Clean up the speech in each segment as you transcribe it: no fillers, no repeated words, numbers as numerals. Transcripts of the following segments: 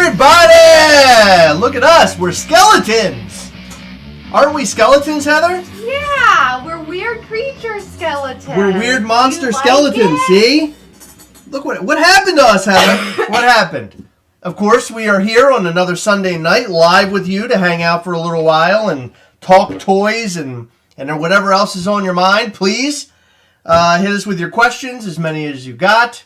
everybody! Look at us, we're skeletons! Aren't we skeletons, Heather? Yeah, we're weird creature skeletons. We're weird monster skeletons, see? Look what happened to us, Heather? What happened? Of course, we are here on another Sunday night, live with you to hang out for a little while and talk toys and whatever else is on your mind. Please hit us with your questions, as many as you got.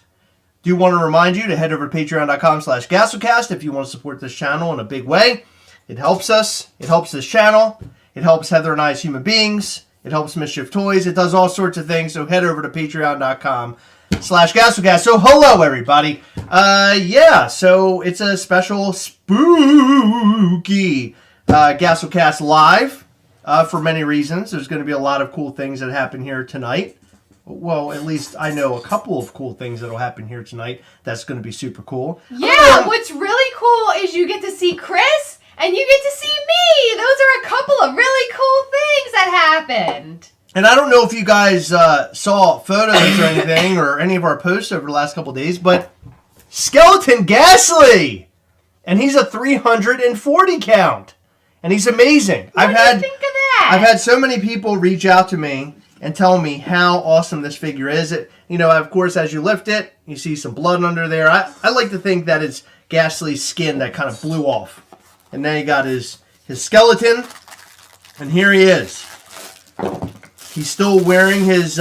Do want to remind you to head over to patreon.com/Gastlecast if you want to support this channel in a big way. It helps us. It helps this channel. It helps Heather and I as human beings. It helps Mischief Toys. It does all sorts of things. So head over to patreon.com/Gastlecast. So hello, everybody. So it's a special spooky Gastlecast live for many reasons. There's going to be a lot of cool things that happen here tonight. Well, at least I know a couple of cool things that will happen here tonight. That's going to be super cool. Yeah, what's really cool is you get to see Chris and you get to see me. Those are a couple of really cool things that happened. And I don't know if you guys saw photos or anything or any of our posts over the last couple of days, but Skeleton Ghastly! And he's a 340 count. And he's amazing. What do you think of that? I've had so many people reach out to me and tell me how awesome this figure is. Of course, as you lift it, you see some blood under there. I like to think that it's Ghastly's skin that kind of blew off. And then he got his skeleton. And here he is. He's still wearing his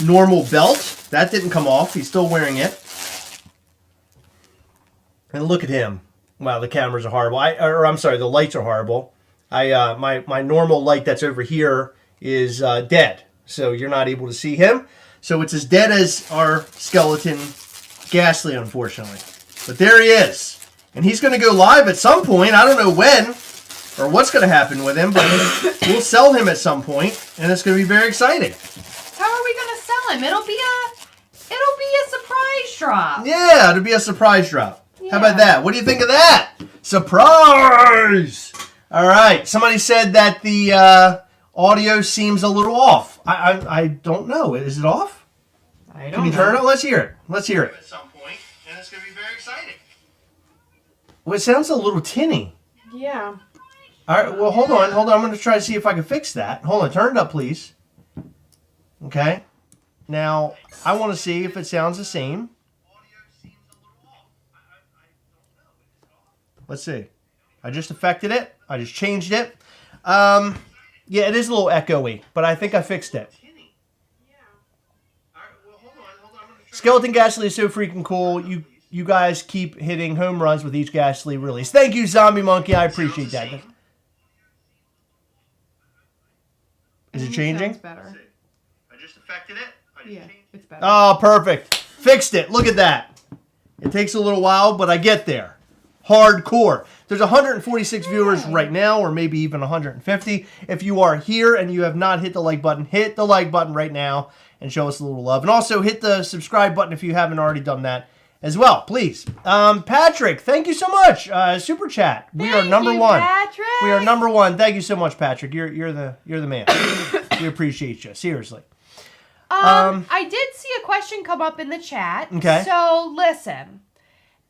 normal belt. That didn't come off. He's still wearing it. And look at him. Wow, the cameras are horrible. I'm sorry, the lights are horrible. My normal light that's over here is dead. So you're not able to see him. So it's as dead as our skeleton Ghastly, unfortunately. But there he is. And he's going to go live at some point. I don't know when or what's going to happen with him, but we'll sell him at some point, and it's going to be very exciting. How are we going to sell him? It'll be a surprise drop. Yeah, it'll be a surprise drop. Yeah. How about that? What do you think of that? Surprise! All right. Somebody said that the audio seems a little off. I don't know. Is it off? I don't Can you know. turn it? Let's hear it. Let's hear it. At some point, and it's going to be very exciting. Well, it sounds a little tinny. Yeah. All right, well, hold on. I'm going to try to see if I can fix that. Hold on, turn it up, please. Okay. Now, I want to see if it sounds the same. Let's see. I just affected it. I just changed it. Yeah, it is a little echoey, but I think I fixed it. Skeleton Ghastly is so freaking cool. You guys keep hitting home runs with each Ghastly release. Thank you, Zombie Monkey. I appreciate that. Is it changing? Sounds better. I just affected it. Yeah, it's better. Oh, perfect. Fixed it. Look at that. It takes a little while, but I get there. Hardcore. There's 146 viewers right now, or maybe even 150. If you are here and you have not hit the like button, hit the like button right now and show us a little love. And also hit the subscribe button if you haven't already done that as well, please. Patrick, thank you so much. Super chat. We are number one. Patrick. We are number one. Thank you so much, Patrick. You're the man. We appreciate you. Seriously. I did see a question come up in the chat. Okay. So listen,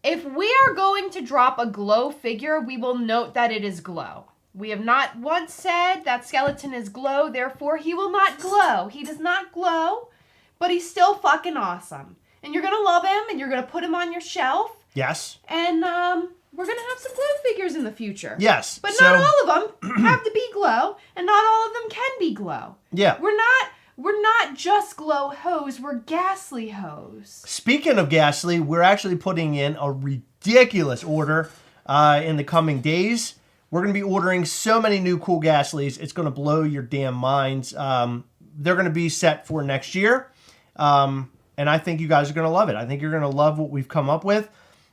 if we are going to drop a glow figure, we will note that it is glow. We have not once said that skeleton is glow, therefore he will not glow. He does not glow, but he's still fucking awesome. And you're going to love him, and you're going to put him on your shelf. Yes. And we're going to have some glow figures in the future. Yes. But not all of them have to be glow, and not all of them can be glow. Yeah. We're not just glow hose, we're Ghastly hose. Speaking of Ghastly, we're actually putting in a ridiculous order in the coming days. We're going to be ordering so many new cool Ghastlies, it's going to blow your damn minds. They're going to be set for next year. And I think you guys are going to love it. I think you're going to love what we've come up with.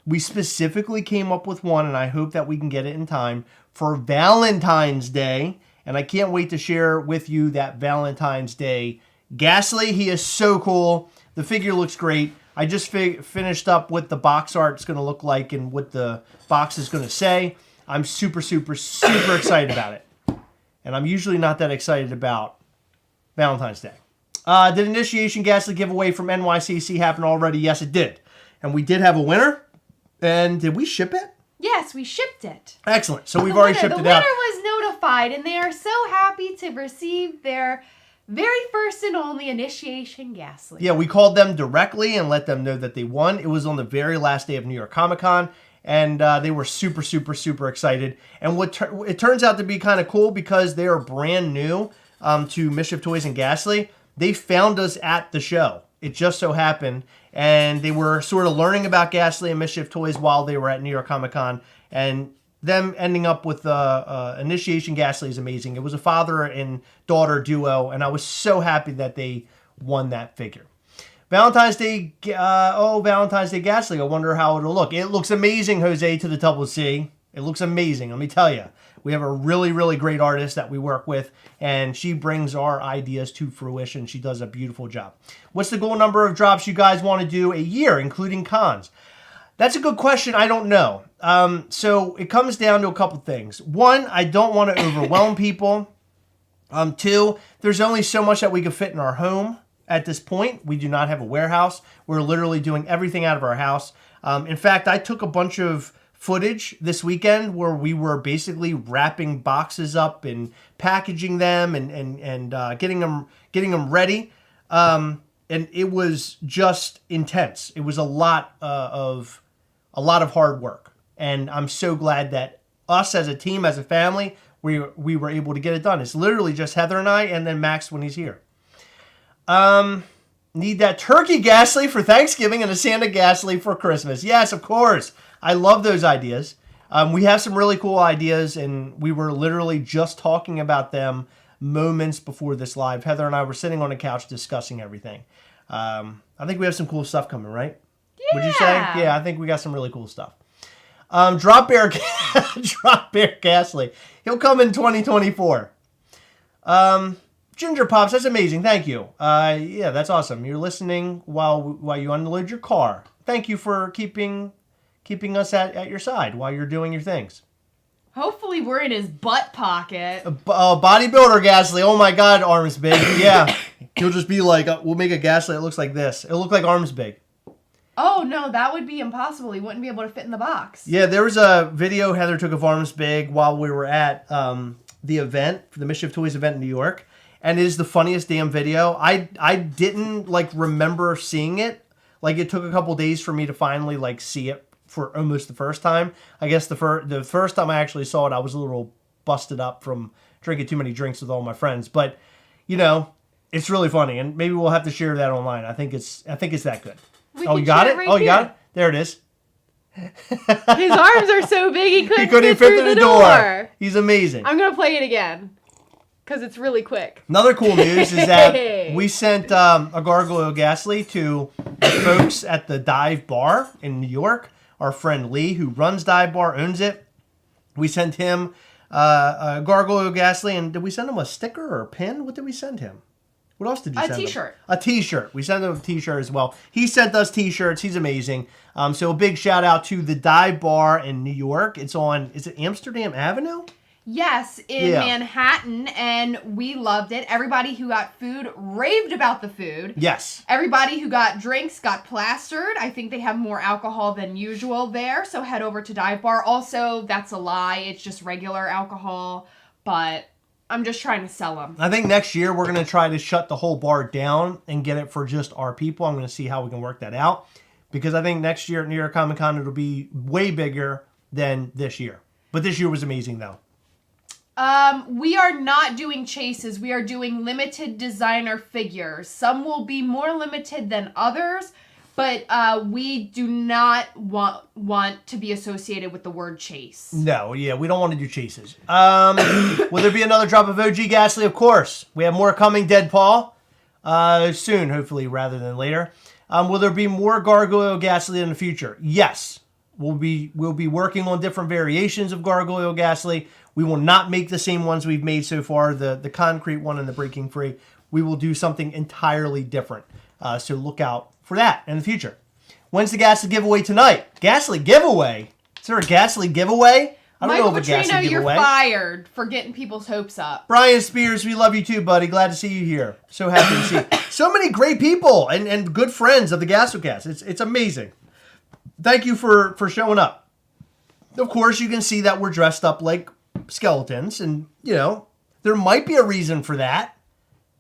We specifically came up with one, and I hope that we can get it in time for Valentine's Day. And I can't wait to share with you that Valentine's Day Ghastly. He is so cool. The figure looks great. I just finished up what the box art is going to look like and what the box is going to say. I'm super, super, super excited about it. And I'm usually not that excited about Valentine's Day. Did Initiation Ghastly giveaway from NYCC happen already? Yes, it did. And we did have a winner. And did we ship it? Yes, we shipped it. Excellent. So we've already shipped it out. The winner was notified, and they are so happy to receive their very first and only Initiation Ghastly. Yeah, we called them directly and let them know that they won. It was on the very last day of New York Comic Con, and they were super, super, super excited. And it turns out to be kind of cool because they are brand new to Mischief Toys and Ghastly. They found us at the show. It just so happened. And they were sort of learning about Ghastly and Mischief Toys while they were at New York Comic Con. And them ending up with Initiation Ghastly is amazing. It was a father and daughter duo. And I was so happy that they won that figure. Valentine's Day, Valentine's Day Ghastly. I wonder how it'll look. It looks amazing, Jose, to the double C. It looks amazing, let me tell you. We have a really, really great artist that we work with, and she brings our ideas to fruition. She does a beautiful job. What's the goal number of drops you guys want to do a year, including cons? That's a good question. I don't know. So it comes down to a couple things. One, I don't want to overwhelm people. Two, there's only so much that we can fit in our home at this point. We do not have a warehouse. We're literally doing everything out of our house. In fact, I took a bunch of footage this weekend where we were basically wrapping boxes up and packaging them and getting them ready. And it was just intense. It was a lot of hard work. And I'm so glad that us as a team, as a family, we were able to get it done. It's literally just Heather and I, and then Max when he's here. Need that turkey Ghastly for Thanksgiving and a Santa Ghastly for Christmas. Yes, of course. I love those ideas. We have some really cool ideas, and we were literally just talking about them moments before this live. Heather and I were sitting on a couch discussing everything. I think we have some cool stuff coming, right? Yeah. Would you say? Yeah, I think we got some really cool stuff. Drop Bear Ghastly. He'll come in 2024. Ginger Pops, that's amazing. Thank you. Yeah, that's awesome. You're listening while you unload your car. Thank you for keeping us at your side while you're doing your things. Hopefully we're in his butt pocket. Bodybuilder Ghastly. Oh my God, arms big. Yeah. He'll just be like, we'll make a Ghastly that looks like this. It'll look like arms big. Oh, no, that would be impossible. He wouldn't be able to fit in the box. Yeah, there was a video Heather took of arms big while we were at the event, for the Mischief Toys event in New York. And it is the funniest damn video. I didn't, remember seeing it. It took a couple days for me to finally, see it for almost the first time. I guess the first time I actually saw it, I was a little busted up from drinking too many drinks with all my friends. But, it's really funny. And maybe we'll have to share that online. I think it's that good. You got it? Right you got it? There it is. His arms are so big he couldn't fit through the door. He's amazing. I'm going to play it again because it's really quick. Another cool news is that we sent a Gargoyle Ghastly to the folks at the Dive Bar in New York. Our friend Lee, who runs Dive Bar, owns it. We sent him a Gargoyle Ghastly, and did we send him a sticker or a pin? What did we send him? What else did you send him? A t-shirt. We sent him a t-shirt as well. He sent us t-shirts. He's amazing. So a big shout out to the Dive Bar in New York. It's on, is it Amsterdam Avenue? Yes, in Manhattan, and we loved it. Everybody who got food raved about the food. Yes. Everybody who got drinks got plastered. I think they have more alcohol than usual there, so head over to Dive Bar. Also, that's a lie. It's just regular alcohol, but I'm just trying to sell them. I think next year we're going to try to shut the whole bar down and get it for just our people. I'm going to see how we can work that out, because I think next year at New York Comic Con it'll be way bigger than this year. But this year was amazing, though. We are not doing chases. We are doing limited designer figures. Some will be more limited than others, but we do not want to be associated with the word chase. No, yeah, we don't want to do chases. Will there be another drop of OG Ghastly? Of course. We have more coming, Dead Paul, soon, hopefully, rather than later. Will there be more Gargoyle Ghastly in the future? Yes. We'll be working on different variations of Gargoyle Ghastly. We will not make the same ones we've made so far, the concrete one and the breaking free. We will do something entirely different. So look out for that in the future. When's the Ghastly giveaway tonight? Ghastly giveaway? Is there a Ghastly giveaway? I don't know of a Ghastly giveaway. You're fired for getting people's hopes up. Brian Spears, we love you too, buddy. Glad to see you here. So happy to see so many great people and good friends of the Gastlecast. It's amazing. Thank you for showing up. Of course, you can see that we're dressed up like skeletons, and, there might be a reason for that.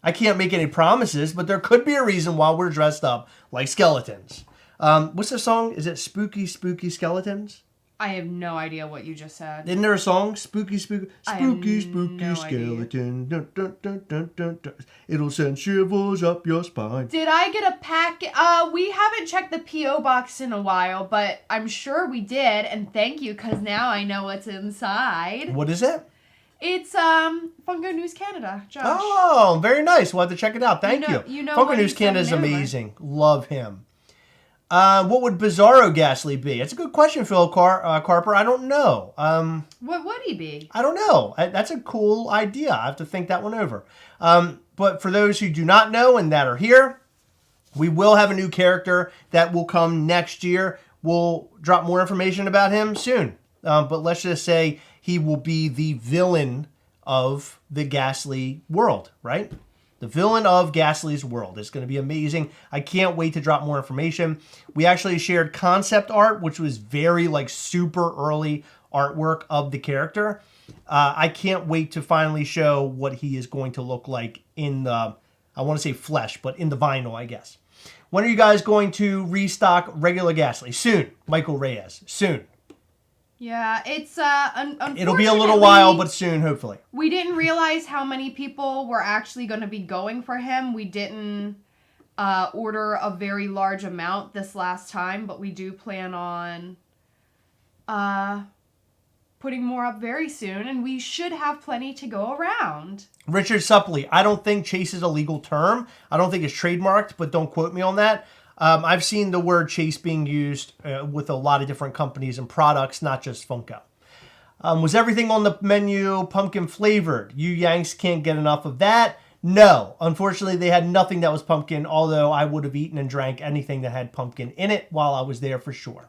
I can't make any promises, but there could be a reason why we're dressed up like skeletons. What's the song? Is it Spooky, Spooky Skeletons? I have no idea what you just said. Isn't there a song? Spooky, spooky, spooky, spooky no skeleton. Dun, dun, dun, dun, dun, dun. It'll send shivers up your spine. Did I get a pack? We haven't checked the P.O. box in a while, but I'm sure we did, and thank you, because now I know what's inside. What is it? It's Funko News Canada, Josh. Oh, very nice. We'll have to check it out. Thank you. Funko News Canada is amazing. Love him. What would Bizarro Ghastly be? It's a good question, Phil Carper. I don't know. What would he be? I don't know. That's a cool idea. I have to think that one over. But for those who do not know and that are here, we will have a new character that will come next year. We'll drop more information about him soon. But let's just say he will be the villain of the Ghastly world, right? The villain of Ghastly's world. It's going to be amazing. I can't wait to drop more information. We actually shared concept art, which was very like super early artwork of the character. I can't wait to finally show what he is going to look like in the, I want to say flesh, but in the vinyl, I guess. When are you guys going to restock regular Ghastly? Soon. Michael Reyes. Soon. Yeah, it's It'll be a little while, but soon, hopefully. We didn't realize how many people were actually going to be going for him. We didn't order a very large amount this last time, but we do plan on putting more up very soon, and we should have plenty to go around. Richard Suppley, I don't think chase is a legal term. I don't think it's trademarked, but don't quote me on that. I've seen the word chase being used with a lot of different companies and products, not just Funko. Was everything on the menu pumpkin flavored? You Yanks can't get enough of that? No. Unfortunately, they had nothing that was pumpkin, although I would have eaten and drank anything that had pumpkin in it while I was there for sure.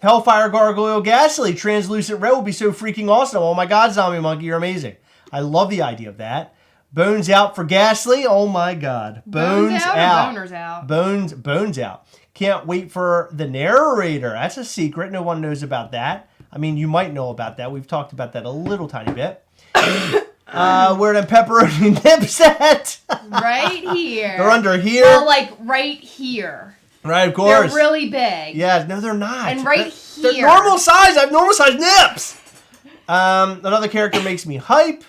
Hellfire Gargoyle Ghastly Translucent Red will be so freaking awesome. Oh my God, Zombie Monkey, you're amazing. I love the idea of that. Bones out for Ghastly. Oh my God. Bones out. Boners out. Bones out. Can't wait for the narrator. That's a secret. No one knows about that. I mean, you might know about that. We've talked about that a little tiny bit. Where the pepperoni nips at? Right here. They're under here? Well, like right here. Right, of course. They're really big. Yeah, no, they're not. And right here. They're normal size. I have normal size nips. Another character makes me hype.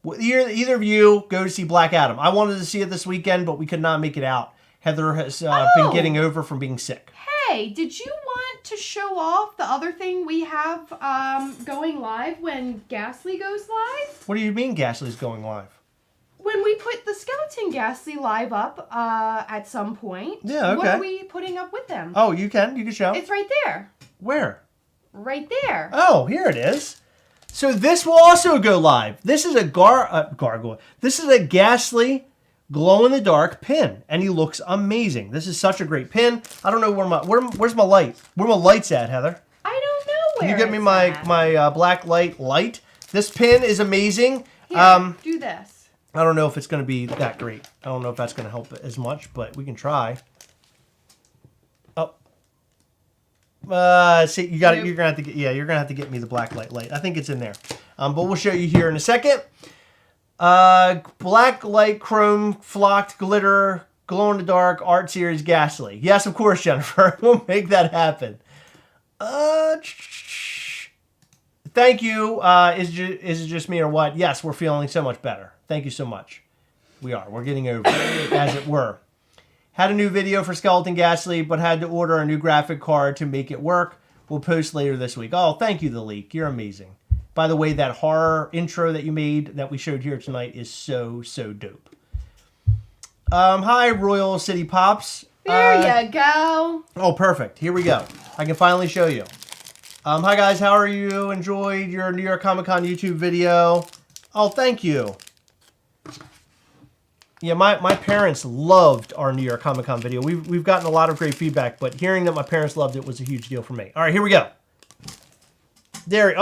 Either of you go to see Black Adam. I wanted to see it this weekend, but we could not make it out. Heather has been getting over from being sick. Hey, did you want to show off the other thing we have going live when Ghastly goes live? What do you mean Ghastly's going live? When we put the skeleton Ghastly live up at some point. Yeah, okay. What are we putting up with them? Oh, you can show. It's right there. Where? Right there. Oh, here it is. So this will also go live. This is a gargoyle. This is a Ghastly glow-in-the-dark pin, and he looks amazing. This is such a great pin. I don't know where's my light? Where my lights at, Heather? I don't know where. Can you get me my black light? This pin is amazing. Here, do this. I don't know if it's going to be that great. I don't know if that's going to help as much, but we can try. See, you got it. You're gonna have to get. Yeah, you're gonna have to get me the black light. I think it's in there. But we'll show you here in a second. Black light, chrome, flocked glitter, glow in the dark art series Ghastly. Yes, of course, Jennifer. We'll make that happen. Thank you. Is it just me or what? Yes, we're feeling so much better. Thank you so much. We're getting over it, as it were. Had a new video for Skeleton Ghastly, but had to order a new graphic card to make it work. We'll post later this week. Oh, thank you, The Leak. You're amazing. By the way, that horror intro that you made that we showed here tonight is so, so dope. Hi, Royal City Pops. There you go. Oh, perfect. Here we go. I can finally show you. Hi, guys. How are you? Enjoyed your New York Comic Con YouTube video. Oh, thank you. Yeah, my parents loved our New York Comic Con video. We've gotten a lot of great feedback, but hearing that my parents loved it was a huge deal for me. All right, here we go. There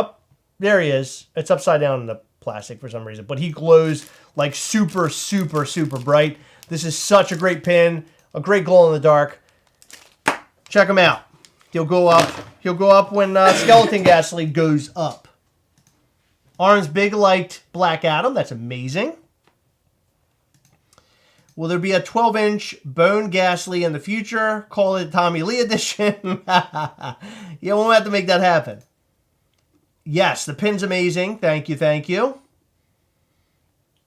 he is. It's upside down in the plastic for some reason, but he glows like super, super, super bright. This is such a great pin, a great glow in the dark. Check him out. He'll go up. He'll go up when Skeleton Ghastly goes up. Arms big like Black Adam. That's amazing. Will there be a 12-inch Bone Ghastly in the future? Call it Tommy Lee edition. Yeah, we'll have to make that happen. Yes, the pin's amazing. Thank you, thank you.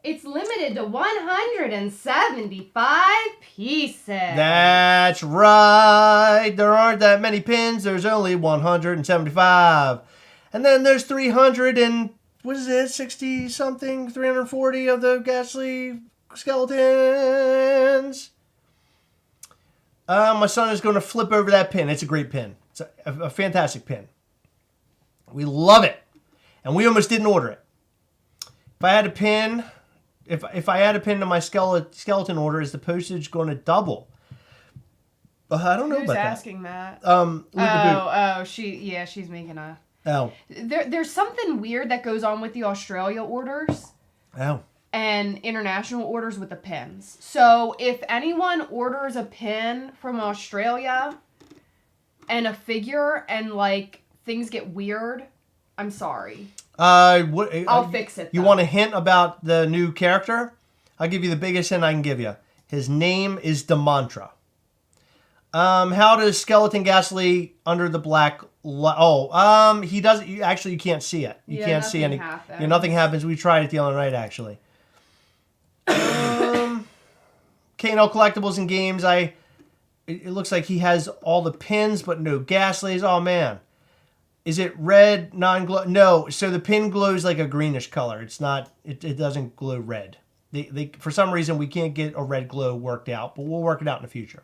It's limited to 175 pieces. That's right. There aren't that many pins. There's only 175. And then there's 300 and, what is it, 60-something, 340 of the Ghastly skeletons. My son is going to flip over that pin. It's a great pin. It's a fantastic pin. We love it. And we almost didn't order it. If I had a pin, if I add a pin to my skeleton order, is the postage going to double? I don't know about that. Who's asking that? She's she's making a... Oh. There's something weird that goes on with the Australia orders. Oh. And international orders with the pins. So if anyone orders a pin from Australia and a figure and like things get weird, I'm sorry. I'll fix it. You want a hint about the new character? I'll give you the biggest hint I can give you. His name is Demantra. How does Skeleton Ghastly under the black? He doesn't. You can't see it. You can't see any. Yeah, nothing happens. We tried it the other night actually. Kano Collectibles and Games. It looks like he has all the pins, but no Ghastlies. Oh man, is it red non-glow? No. So the pin glows like a greenish color. It's not. It doesn't glow red. They for some reason we can't get a red glow worked out, but we'll work it out in the future.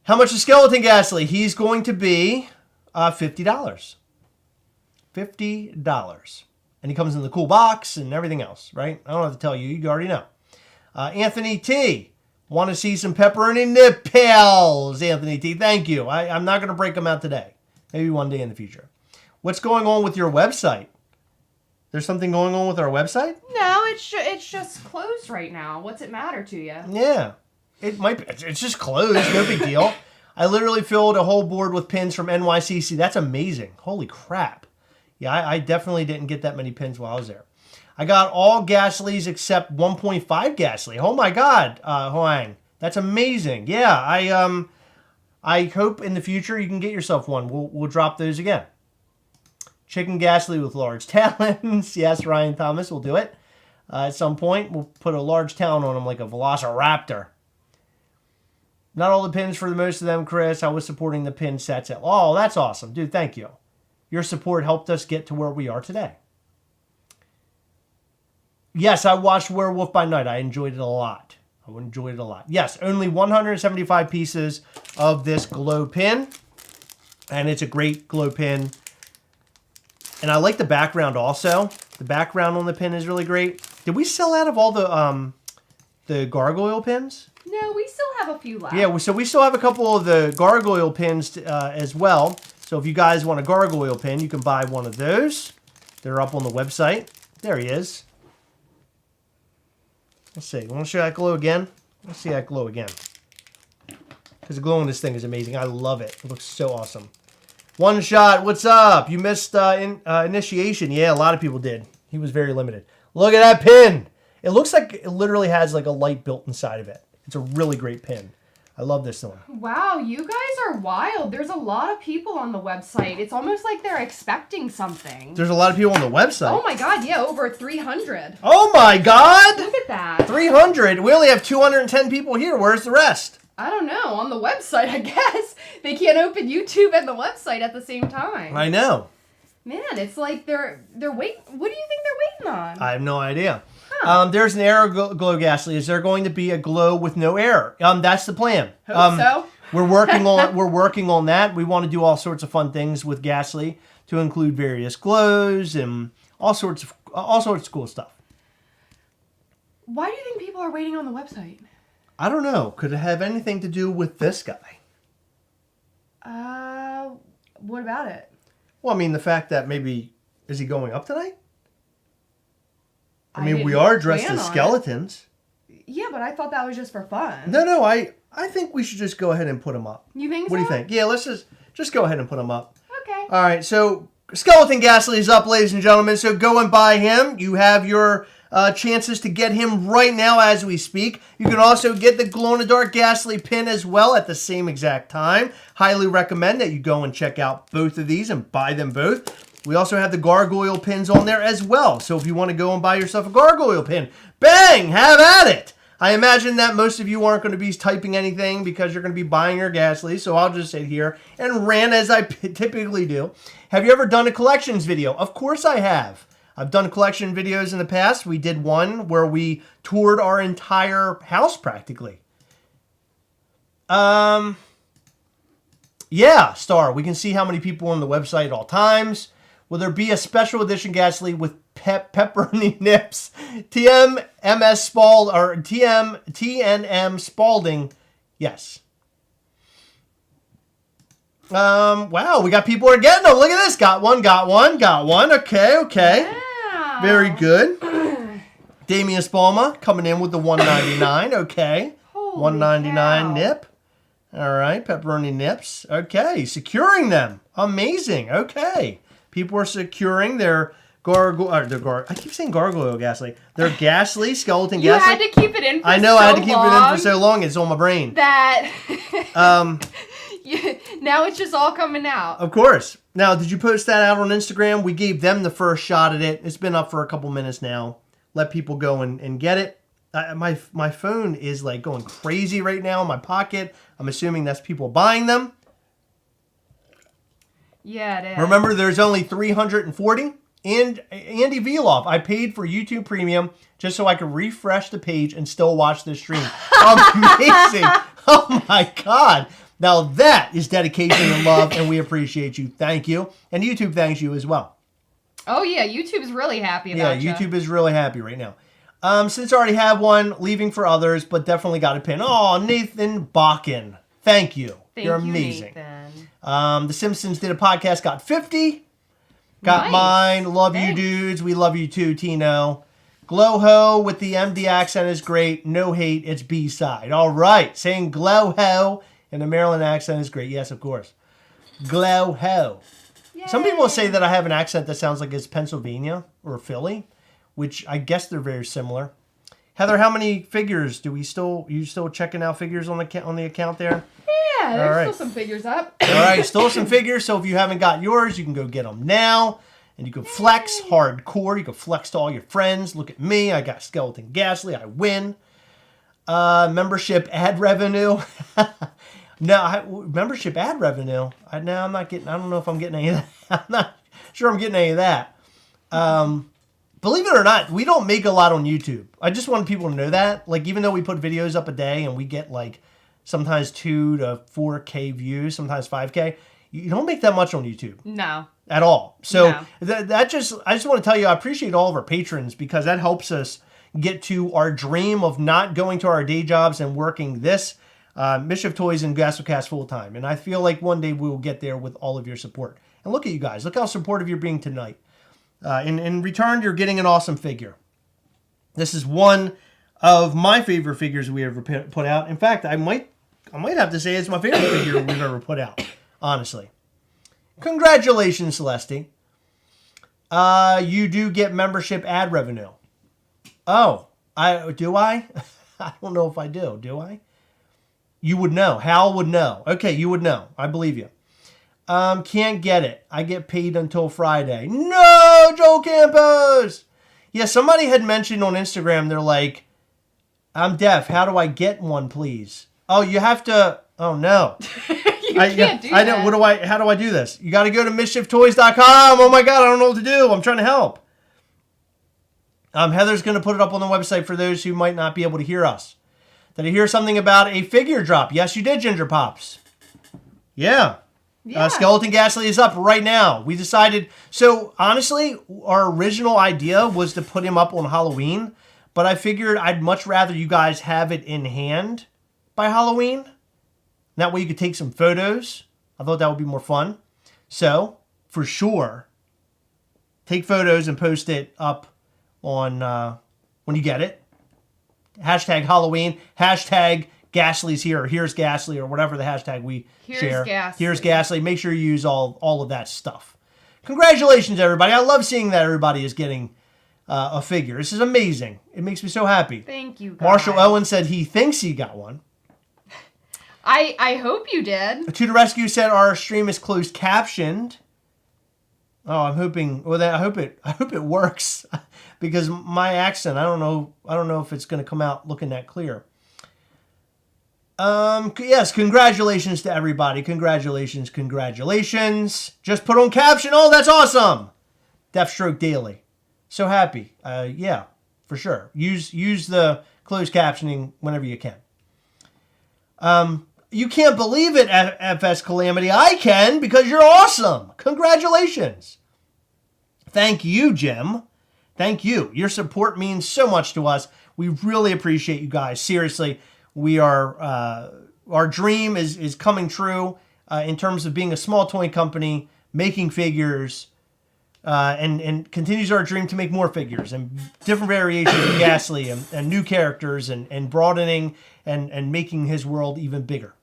How much is Skeleton Ghastly? He's going to be $50. $50. And he comes in the cool box and everything else, right? I don't have to tell you. You already know. Anthony T. Want to see some pepperoni nipples? Anthony T. Thank you. I'm not going to break them out today. Maybe one day in the future. What's going on with your website? There's something going on with our website? No, it's just closed right now. What's it matter to you? Yeah. It might be. It's just closed. No big deal. I literally filled a whole board with pins from NYCC. That's amazing. Holy crap. Yeah, I definitely didn't get that many pins while I was there. I got all Ghastlies except 1.5 Ghastly. Oh my God, Hoang. That's amazing. Yeah, I hope in the future you can get yourself one. We'll drop those again. Chicken Ghastly with large talons. Yes, Ryan Thomas will do it. At some point, we'll put a large talon on him like a velociraptor. Not all the pins for the most of them, Chris. I was supporting the pin sets. Oh, that's awesome. Dude, thank you. Your support helped us get to where we are today. Yes, I watched Werewolf by Night. I enjoyed it a lot. Yes, only 175 pieces of this glow pin. And it's a great glow pin. And I like the background also. The background on the pin is really great. Did we sell out of all the gargoyle pins? No, we still have a few left. Yeah, so we still have a couple of the gargoyle pins as well. So if you guys want a gargoyle pin, you can buy one of those. They're up on the website. There he is. Let's see. You want to show that glow again? Let's see that glow again. Because the glow on this thing is amazing. I love it. It looks so awesome. One Shot, what's up? You missed Initiation. Yeah, a lot of people did. He was very limited. Look at that pin. It looks like it literally has like a light built inside of it. It's a really great pin. I love this one. Wow, you guys are wild. There's a lot of people on the website. It's almost like they're expecting something. There's a lot of people on the website. Oh my God, yeah, over 300. Oh my God! Look at that. 300? We only have 210 people here. Where's the rest? I don't know. On the website, I guess. They can't open YouTube and the website at the same time. I know. Man, it's like they're waiting. What do you think they're waiting on? I have no idea. Huh. There's an error glow Ghastly. Is there going to be a glow with no error? That's the plan. Hope so. We're working on that. We want to do all sorts of fun things with Ghastly to include various glows and all sorts of cool stuff. Why do you think people are waiting on the website? I don't know. Could it have anything to do with this guy? What about it? Well, I mean, the fact that maybe, is he going up tonight? I mean, we are dressed as skeletons. Yeah, but I thought that was just for fun. No, I think we should just go ahead and put him up. You think so? What do you think? Yeah, let's just go ahead and put him up. Okay. All right, so Skeleton Ghastly is up, ladies and gentlemen, so go and buy him. You have your chances to get him right now as we speak. You can also get the glow-in-the-dark Ghastly pin as well at the same exact time. Highly recommend that you go and check out both of these and buy them both. We also have the gargoyle pins on there as well. So if you want to go and buy yourself a gargoyle pin, bang, have at it. I imagine that most of you aren't going to be typing anything because you're going to be buying your Ghastly. So I'll just sit here and rant as I typically do. Have you ever done a collections video? Of course I have. I've done collection videos in the past. We did one where we toured our entire house practically. Yeah, Star. We can see how many people are on the website at all times. Will there be a special edition Ghastly with pepperoni nips? TNM Spalding? Yes. Wow, we got people who are getting them. Look at this. Got one. Okay. Wow. Very good. Damian Spalma coming in with the $1.99. Okay. Holy $1.99 cow. nip. All right, pepperoni nips. Okay, securing them. Amazing. Okay. People are securing their I keep saying gargoyle ghastly. Their ghastly, skeleton You ghastly. had to keep it in for I know, so I had to keep it in long for so long. It's on my brain. that now it's just all coming out. Of course. Now, did you post that out on Instagram? We gave them the first shot at it. It's been up for a couple minutes now. Let people go and get it. My phone is like going crazy right now in my pocket. I'm assuming that's people buying them. Yeah, it is. Remember, there's only 340. And Andy Veloff, I paid for YouTube Premium just so I could refresh the page and still watch the stream. Amazing. Oh my God. Now that is dedication and love, and we appreciate you. Thank you. And YouTube thanks you as well. Oh yeah, YouTube's really happy about you. Yeah, YouTube is really happy right now. Since I already have one, leaving for others, but definitely got a pin. Oh, Nathan Bakken. Thank you. You're amazing. Nathan. The Simpsons did a podcast, got 50. Got Nice. mine. Love Thanks. you, dudes. We love you too, Tino. Glow-ho with the MD accent is great. No hate, it's B-side. All right. Saying glow-ho in the Maryland accent is great. Yes, of course. Glow-ho. Some people say that I have an accent that sounds like it's Pennsylvania or Philly, which I guess they're very similar. Heather, how many figures do you still checking out figures on the account there? Yeah, there's All right. still some figures up. All right, still some figures. So if you haven't got yours, you can go get them now. And you can flex hardcore. You can flex to all your friends. Look at me. I got Skeleton Ghastly. I win. Membership ad revenue. Membership ad revenue. I'm not getting. I don't know if I'm getting any of that. I'm not sure I'm getting any of that. Believe it or not, we don't make a lot on YouTube. I just want people to know that. Like, even though we put videos up a day and we get like sometimes 2 to 4K views, sometimes 5K, you don't make that much on YouTube. No. At all. So No. I just want to tell you, I appreciate all of our patrons because that helps us get to our dream of not going to our day jobs and working this Mischief Toys and Gastlecast full time. And I feel like one day we will get there with all of your support. And look at you guys. Look how supportive you're being tonight. In return, you're getting an awesome figure. This is one of my favorite figures we ever put out. In fact, I might have to say it's my favorite figure we've ever put out, honestly. Congratulations, Celeste. You do get membership ad revenue. Oh, do I? I don't know if I do. Do I? You would know. Hal would know. Okay, you would know. I believe you. Can't get it. I get paid until Friday. No, Joe Campos. Yeah, somebody had mentioned on Instagram, they're like, I'm deaf. How do I get one, please? Oh, you have to. Oh, no. You can't do that. How do I do this? You got to go to mischieftoys.com. Oh my God, I don't know what to do. I'm trying to help. Heather's going to put it up on the website for those who might not be able to hear us. Did I hear something about a figure drop? Yes, you did, Ginger Pops. Yeah. Skeleton Ghastly is up right now. We decided. So honestly, our original idea was to put him up on Halloween, but I figured I'd much rather you guys have it in hand by Halloween. That way you could take some photos. I thought that would be more fun. So, for sure, take photos and post it up on when you get it. Hashtag Halloween. Hashtag Ghastly's here. Or Here's Ghastly, or whatever the hashtag we share. Ghastly. Here's Ghastly. Make sure you use all of that stuff. Congratulations, everybody. I love seeing that everybody is getting a figure. This is amazing. It makes me so happy. Thank you, guys. Marshall Owen said he thinks he got one. I hope you did. To the Rescue said our stream is closed captioned. Oh, I'm hoping. Well, I hope it works because my accent. I don't know if it's going to come out looking that clear. Yes, congratulations to everybody. Congratulations. Just put on caption. Oh, that's awesome. Deathstroke Daily. So happy. Yeah, for sure. Use the closed captioning whenever you can. You can't believe it, FS Calamity. I can, because you're awesome. Congratulations. Thank you, Jim. Thank you. Your support means so much to us. We really appreciate you guys. Seriously, we are our dream is coming true. in terms of being a small toy company, making figures, and continues our dream to make more figures and different variations of Ghastly and new characters and broadening and making his world even bigger.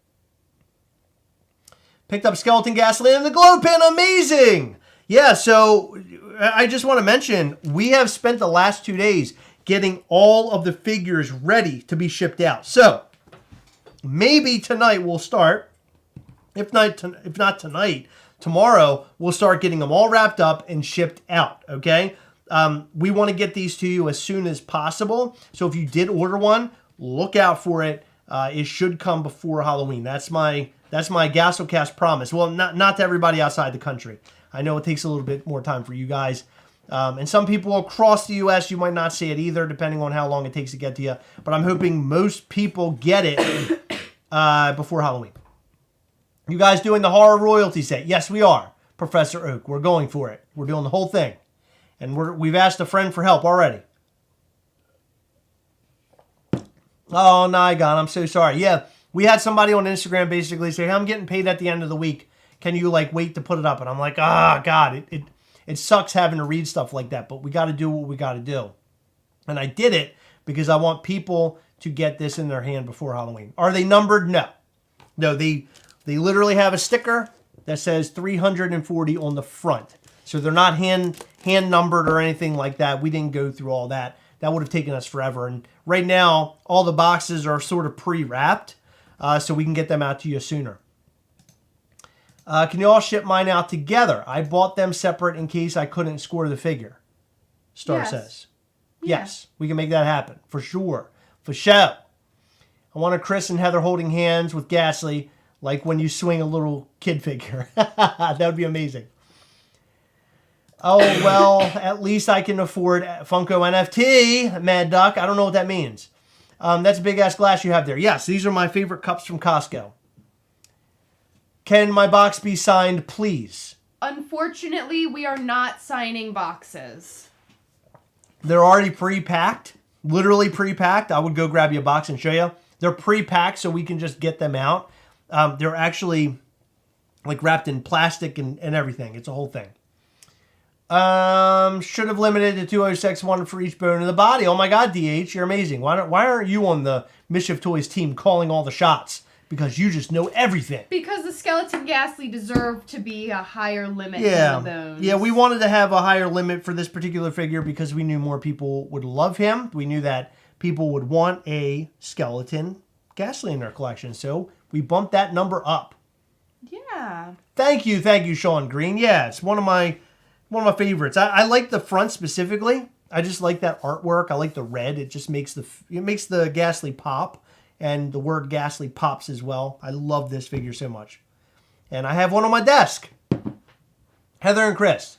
Picked up Skeleton Ghastly and the Glow Pin. Amazing! Yeah, so I just want to mention, we have spent the last 2 days getting all of the figures ready to be shipped out. So, maybe tonight we'll start. If not tonight, tomorrow we'll start getting them all wrapped up and shipped out, okay? We want to get these to you as soon as possible. So if you did order one, look out for it. It should come before Halloween. That's my Gastlecast promise. Well, not to everybody outside the country. I know it takes a little bit more time for you guys. And some people across the U.S., you might not see it either, depending on how long it takes to get to you. But I'm hoping most people get it before Halloween. You guys doing the horror royalty set? Yes, we are. Professor Oak, we're going for it. We're doing the whole thing. And we've asked a friend for help already. Oh, Nigon, I'm so sorry. Yeah, we had somebody on Instagram basically say, hey, I'm getting paid at the end of the week. Can you, wait to put it up? And I'm like, God, it sucks having to read stuff like that, but we got to do what we got to do. And I did it because I want people to get this in their hand before Halloween. Are they numbered? No. No, they literally have a sticker that says 340 on the front. So they're not hand numbered or anything like that. We didn't go through all that. That would have taken us forever. And right now, all the boxes are sort of pre-wrapped, so we can get them out to you sooner. Can you all ship mine out together? I bought them separate in case I couldn't score the figure. Star says. Yes, we can make that happen. For sure. For sure. I want a Chris and Heather holding hands with Ghastly, like when you swing a little kid figure. That would be amazing. Oh, well, at least I can afford Funko NFT, Mad Duck. I don't know what that means. That's a big-ass glass you have there. Yes, these are my favorite cups from Costco. Can my box be signed, please? Unfortunately, we are not signing boxes. They're already pre-packed. Literally pre-packed. I would go grab you a box and show you. They're pre-packed so we can just get them out. They're actually wrapped in plastic and everything. It's a whole thing. Should have limited to 206, one for each bone in the body. Oh my God, DH, you're amazing. Why aren't you on the Mischief Toys team calling all the shots? Because you just know everything. Because the Skeleton Ghastly deserved to be a higher limit than the bones. Yeah, we wanted to have a higher limit for this particular figure because we knew more people would love him. We knew that people would want a Skeleton Ghastly in their collection. So we bumped that number up. Yeah. Thank you, Sean Green. Yeah, it's one of my favorites. I like the front specifically. I just like that artwork. I like the red. It just makes the Ghastly pop. And the word Ghastly pops as well. I love this figure so much. And I have one on my desk. Heather and Chris,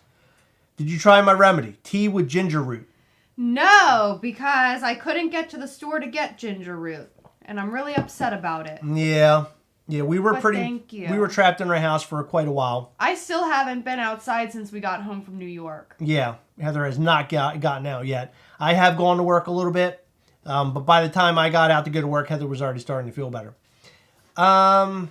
did you try my remedy? Tea with ginger root. No, because I couldn't get to the store to get ginger root. And I'm really upset about it. Yeah, we were thank you. We were trapped in our house for quite a while. I still haven't been outside since we got home from New York. Yeah, Heather has not gotten out yet. I have gone to work a little bit. But by the time I got out to go to work, Heather was already starting to feel better. I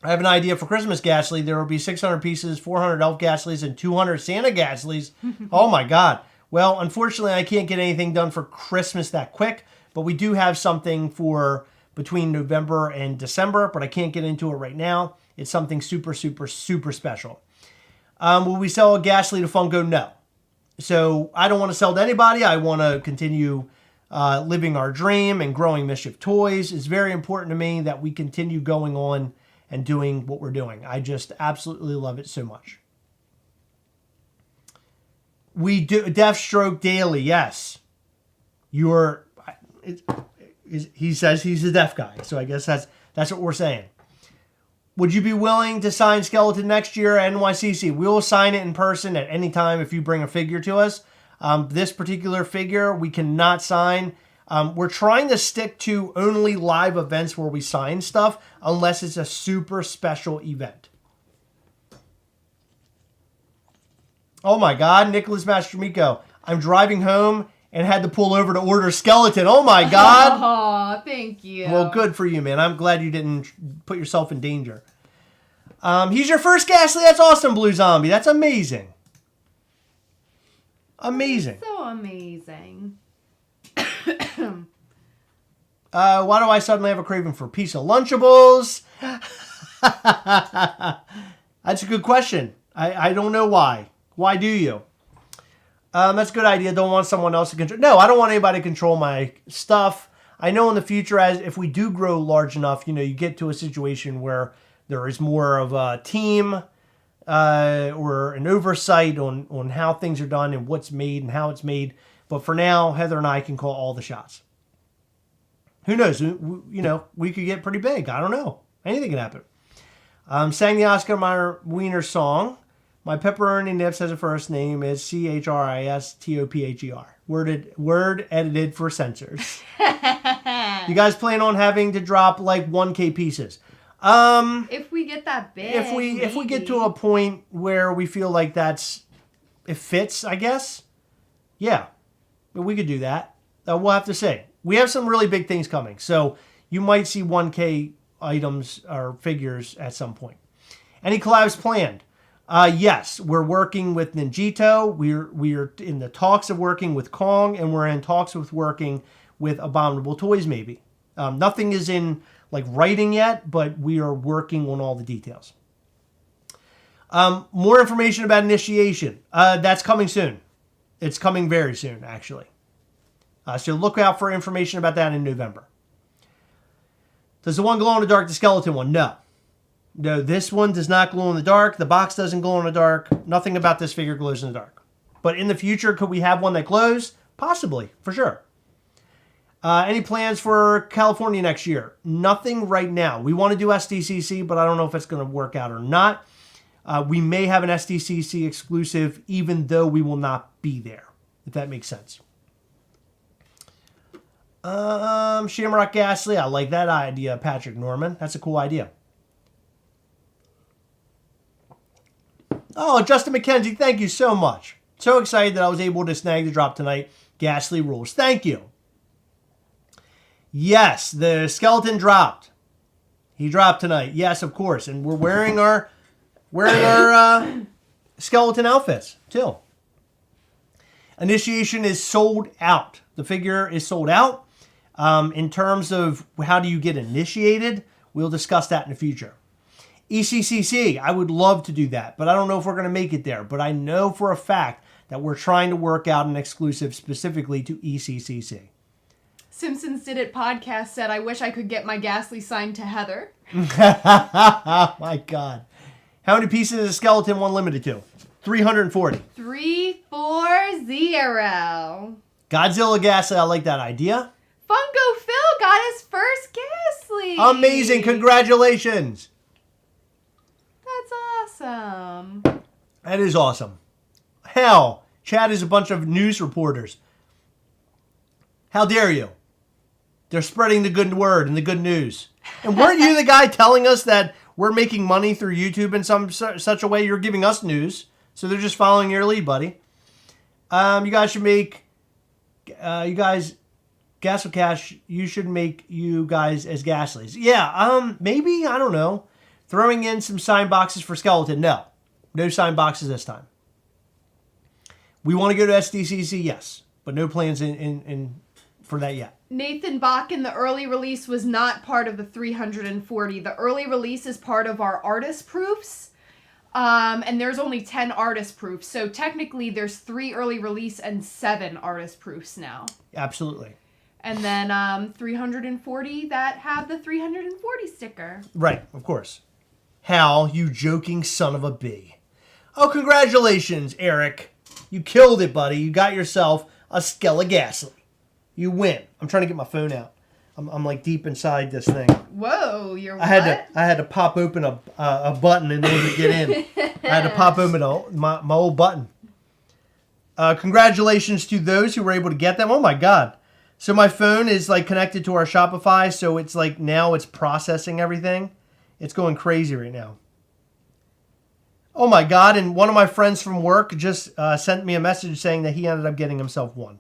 have an idea for Christmas Ghastly. There will be 600 pieces, 400 Elf Ghastlies, and 200 Santa Ghastlies. Oh my God. Well, unfortunately, I can't get anything done for Christmas that quick, but we do have something for between November and December, but I can't get into it right now. It's something super, super, super special. Will we sell a Ghastly to Funko? No. So I don't want to sell to anybody. I want to continue living our dream and growing Mischief Toys. It's very important to me that we continue going on and doing what we're doing. I just absolutely love it so much. We do Deathstroke daily, yes. He says he's a deaf guy, so I guess that's what we're saying. Would you be willing to sign Skeleton next year at NYCC? We will sign it in person at any time if you bring a figure to us. This particular figure we cannot sign. We're trying to stick to only live events where we sign stuff unless it's a super special event. Oh my God, Nicholas Mastromiko. I'm driving home and had to pull over to order Skeleton. Oh my God. Oh, thank you. Well, good for you, man. I'm glad you didn't put yourself in danger. He's your first Ghastly. That's awesome, Blue Zombie. That's amazing. Amazing. So amazing. Why do I suddenly have a craving for a piece of Lunchables? That's a good question. I don't know why. Why do you? That's a good idea. Don't want someone else to control. No, I don't want anybody to control my stuff. I know in the future, as if we do grow large enough, you get to a situation where there is more of a team or an oversight on how things are done and what's made and how it's made. But for now, Heather and I can call all the shots. Who knows? We could get pretty big. I don't know. Anything can happen. Sang the Oscar Mayer Wiener song. My pepperoni nips has a first name is Christopher. Word edited for censors. You guys plan on having to drop like 1K pieces? If we get that big. If we get to a point where we feel like it fits, I guess. Yeah, but we could do that. We'll have to say. We have some really big things coming, so you might see 1K items or figures at some point. Any collabs planned? Yes, we're working with Ninjito. We're in the talks of working with Kong, and we're in talks with working with Abominable Toys. Maybe nothing is in like writing yet, but we are working on all the details. More information about initiation. That's coming soon. It's coming very soon, actually. So look out for information about that in November. Does the one glow in the dark, the skeleton one? No. No, this one does not glow in the dark. The box doesn't glow in the dark. Nothing about this figure glows in the dark. But in the future, could we have one that glows? Possibly, for sure. Any plans for California next year? Nothing right now. We want to do SDCC, but I don't know if it's going to work out or not. We may have an SDCC exclusive, even though we will not be there, if that makes sense. Shamrock Ghastly. I like that idea, Patrick Norman. That's a cool idea. Oh, Justin McKenzie, thank you so much. So excited that I was able to snag the drop tonight. Ghastly rules. Thank you. Yes, the skeleton dropped. He dropped tonight. Yes, of course. And we're wearing our skeleton outfits, too. Initiation is sold out. The figure is sold out. In terms of how do you get initiated, we'll discuss that in the future. ECCC, I would love to do that, but I don't know if we're going to make it there. But I know for a fact that we're trying to work out an exclusive specifically to ECCC. Simpsons Did It podcast said, I wish I could get my Ghastly signed to Heather. My God. How many pieces is a skeleton one limited to? 340. 340. Godzilla Ghastly, I like that idea. Funko Phil got his first Ghastly. Amazing. Congratulations. That's awesome. That is awesome. Hell, Chad is a bunch of news reporters. How dare you? They're spreading the good word and the good news. And weren't you the guy telling us that we're making money through YouTube in such a way? You're giving us news. So they're just following your lead, buddy. You guys should make... Gastlecast, you should make you guys as Ghastlies. Yeah, maybe, I don't know. Throwing in some sign boxes for Skeleton. No sign boxes this time. We want to go to SDCC, yes. But no plans in for that yet. Nathan Bach in the early release was not part of the 340. The early release is part of our artist proofs. And there's only 10 artist proofs. So technically there's 3 early release and 7 artist proofs now. Absolutely. And then 340 that have the 340 sticker. Right, of course. Hal, you joking son of a bee. Oh, congratulations, Eric. You killed it, buddy. You got yourself a Skella Ghastly. You win. I'm trying to get my phone out. I'm like deep inside this thing. Whoa, you're what? I had to pop open a button in order to get in. I had to pop open my old button. Congratulations to those who were able to get them. Oh my God. So my phone is like connected to our Shopify, so it's like now it's processing everything. It's going crazy right now. Oh my God, and one of my friends from work just sent me a message saying that he ended up getting himself one.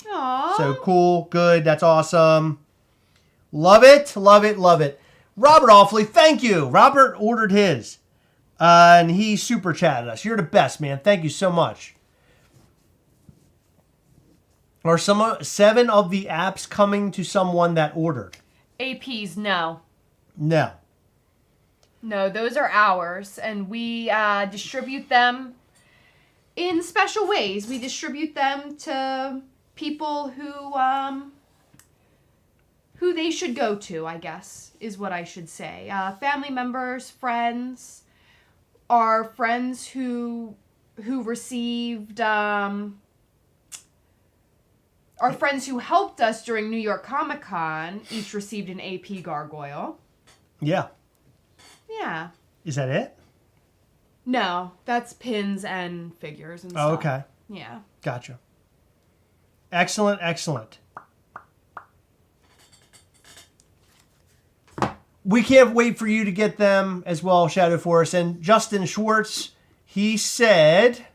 Aww. So cool, good, that's awesome. Love it, love it, love it. Robert Awfully, thank you. Robert ordered his. And he super chatted us. You're the best, man. Thank you so much. Are 7 of the apps coming to someone that ordered? APs, no. No. No, those are ours, and we distribute them in special ways. We distribute them to people who they should go to, I guess, is what I should say. Family members, friends, our friends who received, our friends who helped us during New York Comic Con each received an AP gargoyle. Yeah. Yeah. Is that it? No, that's pins and figures and stuff. Oh, okay. Yeah. Gotcha. Excellent, excellent. We can't wait for you to get them as well, Shadow Force. And Justin Schwartz, he said,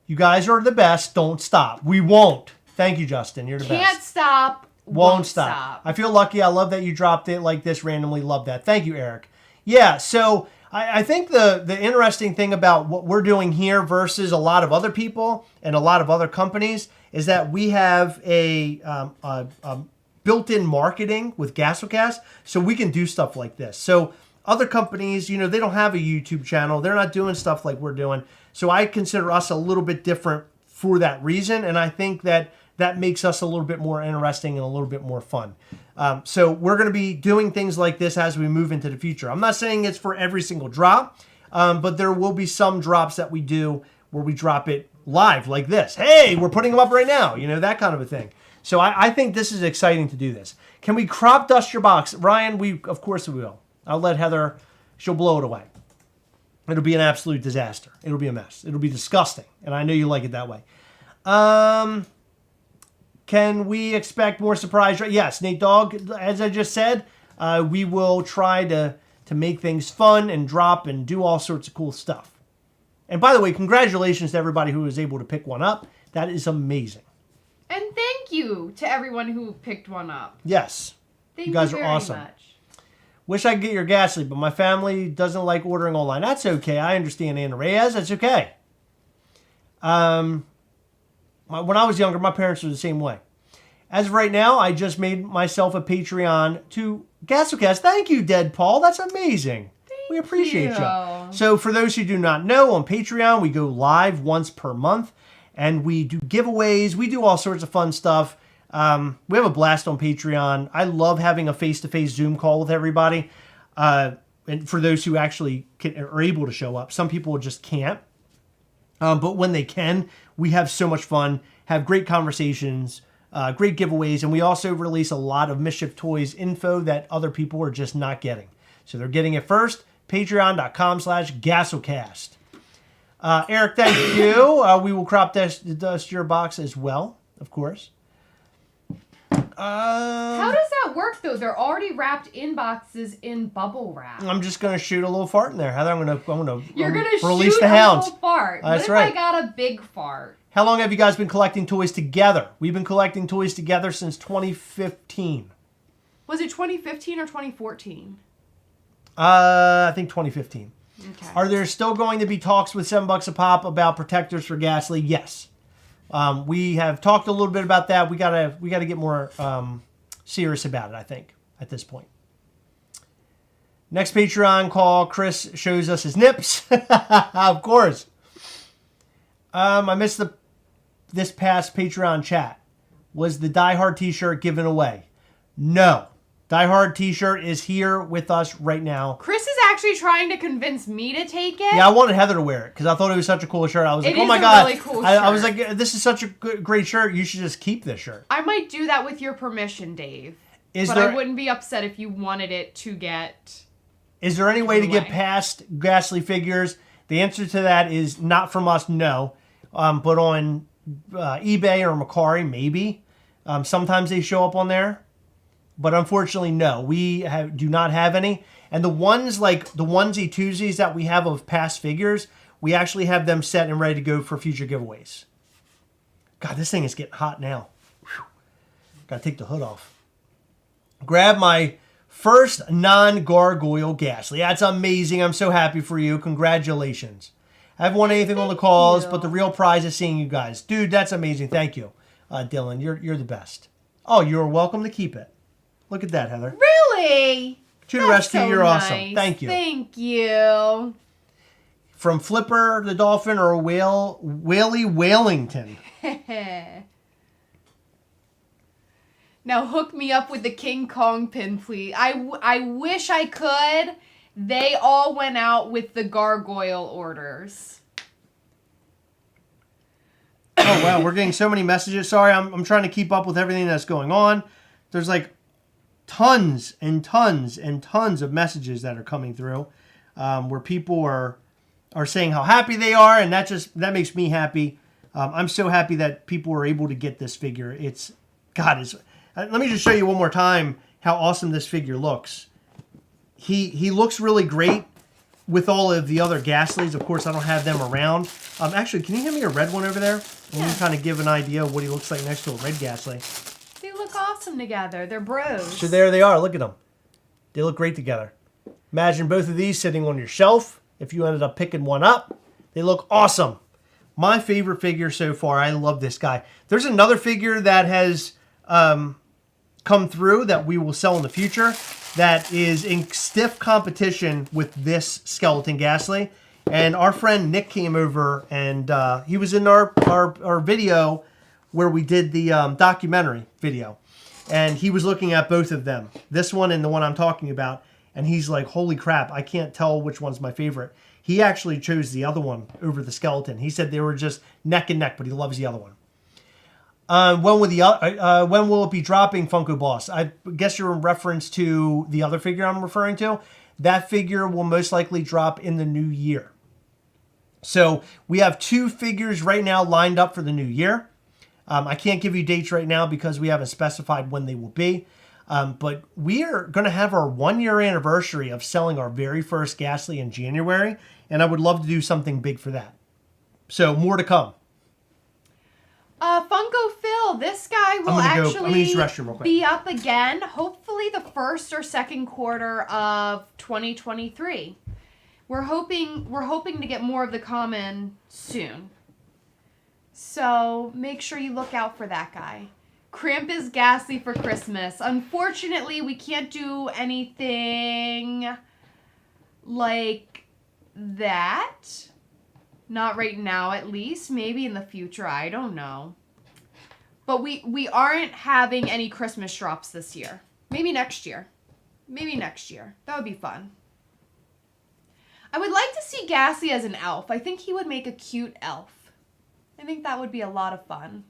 you guys are the best. Don't stop. We won't. Thank you, Justin. You're the best. Can't stop. Won't stop. I feel lucky. I love that you dropped it like this randomly. Love that. Thank you, Eric. Yeah, so I think the interesting thing about what we're doing here versus a lot of other people and a lot of other companies is that we have a built-in marketing with Gastlecast, so we can do stuff like this. So other companies, they don't have a YouTube channel. They're not doing stuff like we're doing. So I consider us a little bit different for that reason, and I think that makes us a little bit more interesting and a little bit more fun. So we're going to be doing things like this as we move into the future. I'm not saying it's for every single drop, but there will be some drops that we do where we drop it live like this. Hey, we're putting them up right now. That kind of a thing. So I think this is exciting to do this. Can we crop dust your box? Ryan, of course we will. I'll let Heather, she'll blow it away. It'll be an absolute disaster. It'll be a mess. It'll be disgusting. And I know you like it that way. Can we expect more surprise? Yes, Nate Dogg, as I just said, we will try to make things fun and drop and do all sorts of cool stuff. And by the way, congratulations to everybody who was able to pick one up. That is amazing. And thank you to everyone who picked one up. Yes. Thank you guys you are very awesome. much. Wish I could get your Ghastly, but my family doesn't like ordering online. That's okay. I understand, Anna Reyes. That's okay. When I was younger, my parents were the same way. As of right now, I just made myself a Patreon to Gastlecast. Thank you, Dead Paul. That's amazing. We appreciate you. So for those who do not know, on Patreon, we go live once per month, and we do giveaways. We do all sorts of fun stuff. We have a blast on Patreon. I love having a face-to-face Zoom call with everybody. And for those who actually are able to show up, some people just can't. But when they can, we have so much fun, have great conversations, great giveaways, and we also release a lot of Mischief Toys info that other people are just not getting. So they're getting it first. Patreon.com/Gastlecast. Eric, thank you. We will crop dust your box as well, of course. How does that work, though? They're already wrapped in boxes in bubble wrap. I'm just going to shoot a little fart in there. Heather, I'm going to release the hounds. Little fart. That's what right. if I got a big fart? How long have you guys been collecting toys together? We've been collecting toys together since 2015. Was it 2015 or 2014? I think 2015. Okay. Are there still going to be talks with $7 a pop about protectors for Ghastly? Yes. We have talked a little bit about that. We gotta get more serious about it, I think, at this point. Next Patreon call, Chris shows us his nips. Of course. I missed this past Patreon chat. Was the Die Hard t-shirt given away? No. Die Hard t-shirt is here with us right now. Chris is actually trying to convince me to take it. Yeah, I wanted Heather to wear it because I thought it was such a cool shirt. I was like, oh my God. Really cool I was like, this is such a great shirt. You should just keep this shirt. I might do that with your permission, Dave. I wouldn't be upset if you wanted it to get... Is there any way to get past Ghastly figures? The answer to that is not from us, no. But on eBay or Mercari, maybe. Sometimes they show up on there. But unfortunately, no. We do not have any. And the ones like the onesie twosies that we have of past figures, we actually have them set and ready to go for future giveaways. God, this thing is getting hot now. Whew. Gotta take the hood off. Grab my First non-gargoyle Ghastly. That's amazing. I'm so happy for you. Congratulations. I haven't won anything on the calls, but the real prize is seeing you guys. Dude, that's amazing. Thank you, Dylan. You're the best. Oh, you're welcome to keep it. Look at that, Heather. Really? To the rescue, so you're nice. Awesome. Thank you. Thank you. From Flipper the Dolphin or Whaley Whalington. Now hook me up with the King Kong pin, please. I wish I could. They all went out with the gargoyle orders. Oh, wow. We're getting so many messages. Sorry, I'm trying to keep up with everything that's going on. There's like tons and tons and tons of messages that are coming through where people are saying how happy they are, and that makes me happy. I'm so happy that people are able to get this figure. Let me just show you one more time how awesome this figure looks. He looks really great with all of the other Ghastlies. Of course, I don't have them around. Actually, can you hand me a red one over there? And you can kind of give an idea of what he looks like next to a red Ghastly. They look awesome together. They're bros. So there they are. Look at them. They look great together. Imagine both of these sitting on your shelf. If you ended up picking one up, they look awesome. My favorite figure so far. I love this guy. There's another figure that has come through that we will sell in the future that is in stiff competition with this skeleton Ghastly. And our friend Nick came over, and he was in our video where we did the documentary video. And he was looking at both of them, this one and the one I'm talking about. And he's like, holy crap, I can't tell which one's my favorite. He actually chose the other one over the skeleton. He said they were just neck and neck, but he loves the other one. When will it be dropping, Funko Boss? I guess you're in reference to the other figure I'm referring to. That figure will most likely drop in the new year. So we have 2 figures right now lined up for the new year. I can't give you dates right now because we haven't specified when they will be. But we are going to have our 1-year anniversary of selling our very first Ghastly in January. And I would love to do something big for that. So more to come. Funko Phil, this guy will actually be up again, hopefully the first or second quarter of 2023. We're hoping to get more of the common soon. So make sure you look out for that guy. Krampus Ghastly for Christmas. Unfortunately, we can't do anything like that. Not right now, at least. Maybe in the future. I don't know. But we aren't having any Christmas drops this year. Maybe next year. Maybe next year. That would be fun. I would like to see Ghastly as an elf. I think he would make a cute elf. I think that would be a lot of fun.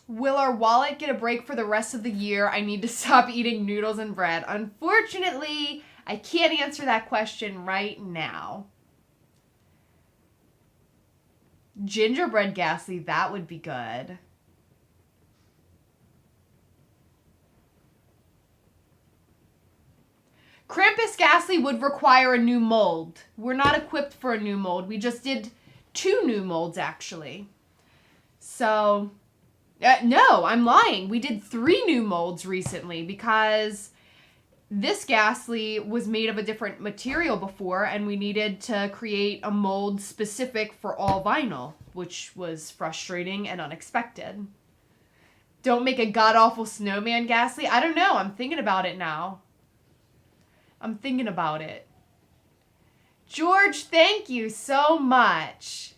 Will our wallet get a break for the rest of the year? I need to stop eating noodles and bread. Unfortunately, I can't answer that question right now. Gingerbread Ghastly, that would be good. Krampus Ghastly would require a new mold. We're not equipped for a new mold. We just did 2 new molds, actually. So... no, I'm lying. We did 3 new molds recently because this Ghastly was made of a different material before and we needed to create a mold specific for all vinyl, which was frustrating and unexpected. Don't make a god-awful snowman Ghastly. I don't know. I'm thinking about it now. I'm thinking about it. George, thank you so much.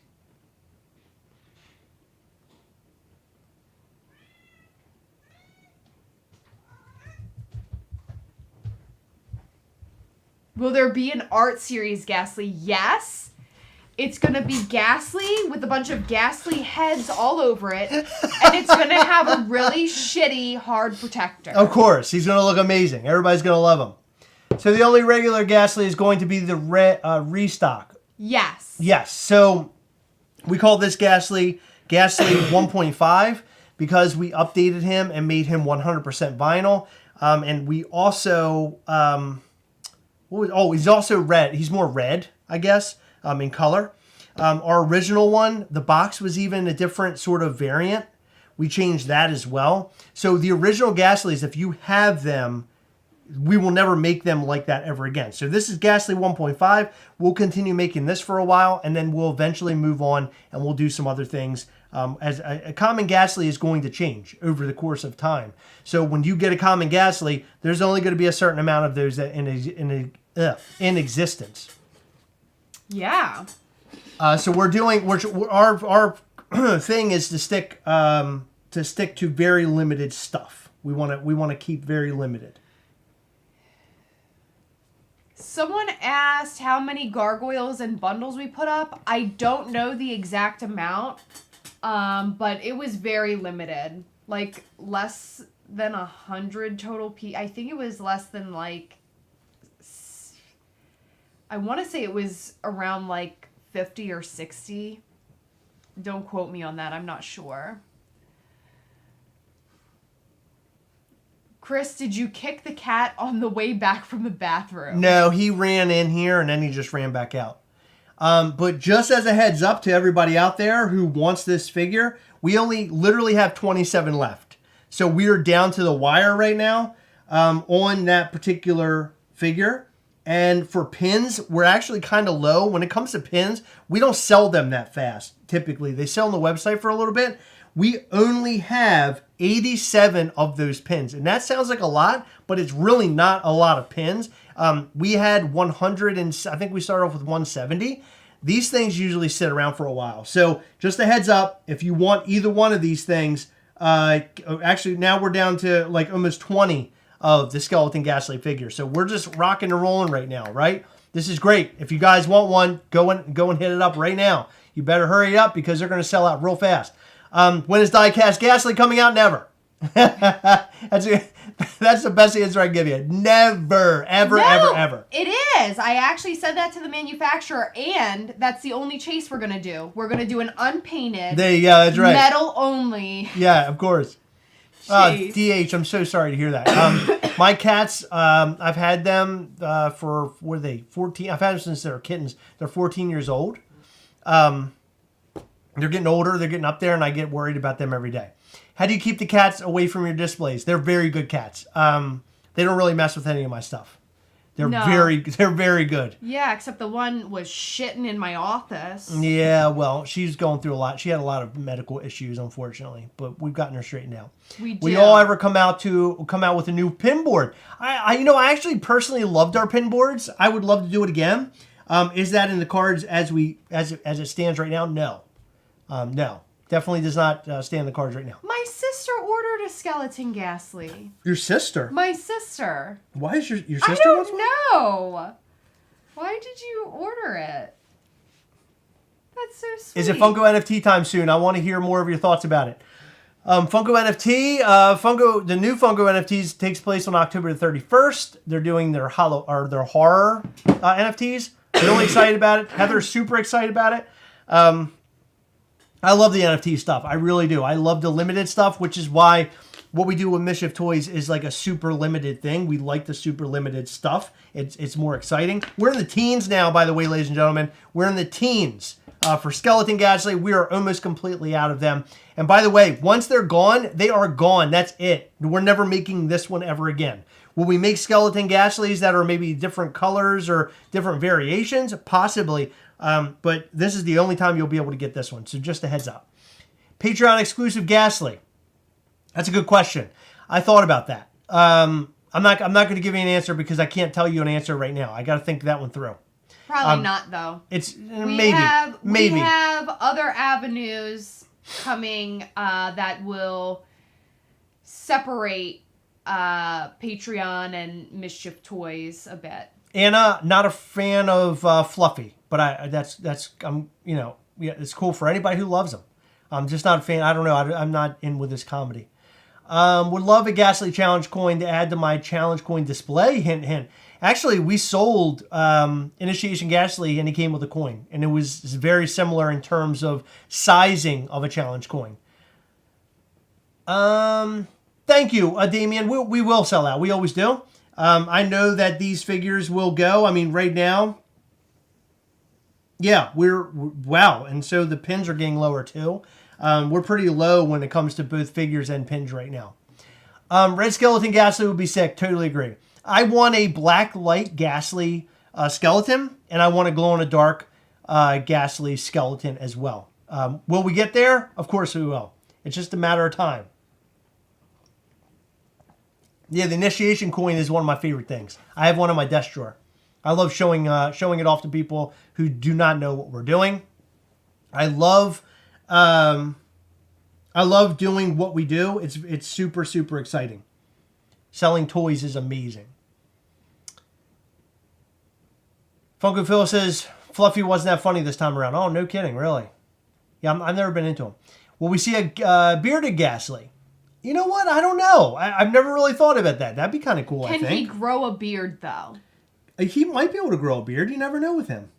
Will there be an art series Ghastly? Yes. It's going to be Ghastly with a bunch of Ghastly heads all over it. And it's going to have a really shitty hard protector. Of course. He's going to look amazing. Everybody's going to love him. So the only regular Ghastly is going to be the restock. Yes. Yes. So we call this Ghastly 1.5 because we updated him and made him 100% vinyl. And we also... he's also red. He's more red, I guess, in color. Our original one, the box was even a different sort of variant. We changed that as well. So the original Ghastlies, if you have them, we will never make them like that ever again. So this is Ghastly 1.5. We'll continue making this for a while, and then we'll eventually move on, and we'll do some other things. As a common Ghastly is going to change over the course of time. So when you get a common Ghastly, there's only going to be a certain amount of those that in existence. Yeah. So our thing is to stick to very limited stuff. We want to keep very limited. Someone asked how many gargoyles and bundles we put up. I don't know the exact amount, but it was very limited. Like less than 100 total I think it was less than like. I want to say it was around like 50 or 60. Don't quote me on that. I'm not sure. Chris, did you kick the cat on the way back from the bathroom? No, he ran in here and then he just ran back out. But just as a heads up to everybody out there who wants this figure, we only literally have 27 left. So we are down to the wire right now on that particular figure. And for pins, we're actually kind of low. When it comes to pins, we don't sell them that fast, typically. They sell on the website for a little bit. We only have 87 of those pins. And that sounds like a lot, but it's really not a lot of pins. We had 100 and I think we started off with 170. These things usually sit around for a while. So just a heads up, if you want either one of these things, actually now we're down to like almost 20 of the Skeleton Ghastly figure. So we're just rocking and rolling right now, right? This is great. If you guys want one, go and hit it up right now. You better hurry up because they're going to sell out real fast. When is Diecast Ghastly coming out? Never. That's the best answer I can give you. Never, ever, ever. It is. I actually said that to the manufacturer, and that's the only chase we're going to do. We're going to do an unpainted, there you go, that's right. metal only. Yeah, of course. DH, I'm so sorry to hear that. My cats, I've had them for, what are they, 14? I've had them since they were kittens. They're 14 years old. They're getting older, they're getting up there, and I get worried about them every day. How do you keep the cats away from your displays? They're very good cats. They don't really mess with any of my stuff. They're very good. Yeah, except the one was shitting in my office. Yeah, well, she's going through a lot. She had a lot of medical issues, unfortunately, but we've gotten her straightened out. We all ever come out with a new pin board? I actually personally loved our pin boards. I would love to do it again. Is that in the cards as it stands right now? No. No. Definitely does not stay in the cards right now. My sister ordered a Skeleton Ghastly. Your sister? My sister. Why is your sister? I don't know. Why did you order it? That's so sweet. Is it Funko NFT time soon? I want to hear more of your thoughts about it. Funko NFT, the new Funko NFTs takes place on October the 31st. They're doing their horror NFTs. Really excited about it. Heather's super excited about it. I love the NFT stuff. I really do. I love the limited stuff, which is why what we do with Mischief Toys is like a super limited thing. We like the super limited stuff. It's more exciting. We're in the teens now, by the way, ladies and gentlemen. We're in the teens. For Skeleton Ghastly, we are almost completely out of them. And by the way, once they're gone, they are gone. That's it. We're never making this one ever again. Will we make Skeleton Ghastlies that are maybe different colors or different variations? Possibly. But this is the only time you'll be able to get this one. So just a heads up. Patreon exclusive Ghastly. That's a good question. I thought about that. I'm not going to give you an answer because I can't tell you an answer right now. I got to think that one through. Probably not, though. It's We have other avenues coming that will separate Patreon and Mischief Toys a bit. Anna, not a fan of Fluffy, but it's cool for anybody who loves them. I'm just not a fan. I don't know. I'm not in with this comedy. Would love a Ghastly challenge coin to add to my challenge coin display. Hint, hint. Actually, we sold Initiation Ghastly, and it came with a coin, and it was very similar in terms of sizing of a challenge coin. Thank you, Damien. We will sell out. We always do. I know that these figures will go. I mean, right now, Yeah, wow. And so the pins are getting lower too. We're pretty low when it comes to both figures and pins right now. Red Skeleton Ghastly would be sick. Totally agree. I want a black light Ghastly skeleton, and I want a glow-in-the-dark Ghastly skeleton as well. Will we get there? Of course we will. It's just a matter of time. Yeah, the initiation coin is one of my favorite things. I have one in my desk drawer. I love showing it off to people who do not know what we're doing. I love doing what we do. It's super, super exciting. Selling toys is amazing. Funko Phil says, Fluffy wasn't that funny this time around. Oh, no kidding, really. Yeah, I've never been into him. Will we see a bearded Ghastly? You know what? I don't know. I've never really thought about that. That'd be kind of cool, I think. Can he grow a beard, though? He might be able to grow a beard. You never know with him.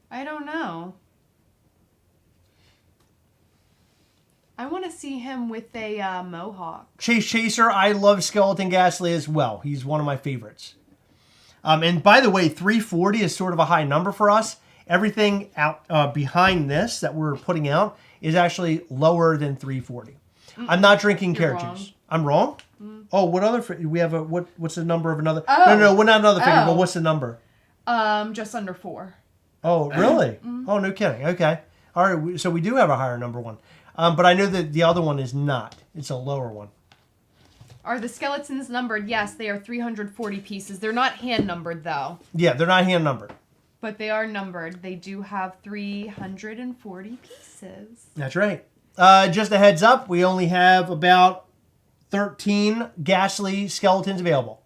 I don't know. I want to see him with a mohawk. Chase Chaser, I love Skeleton Ghastly as well. He's one of my favorites. And by the way, 340 is sort of a high number for us. Everything out behind this that we're putting out is actually lower than 340. I'm not drinking carrot juice. I'm wrong? Oh, what other we have what's the number of another? Oh. No, not another figure, but what's the number? Just under 4. Oh, really? Oh, no kidding. Okay. All right, so we do have a higher number one. But I know that the other one is not. It's a lower one. Are the skeletons numbered? Yes, they are 340 pieces. They're not hand numbered, though. Yeah, they're not hand numbered. But they are numbered. They do have 340 pieces. That's right. Just a heads up, we only have about 13 Ghastly skeletons available.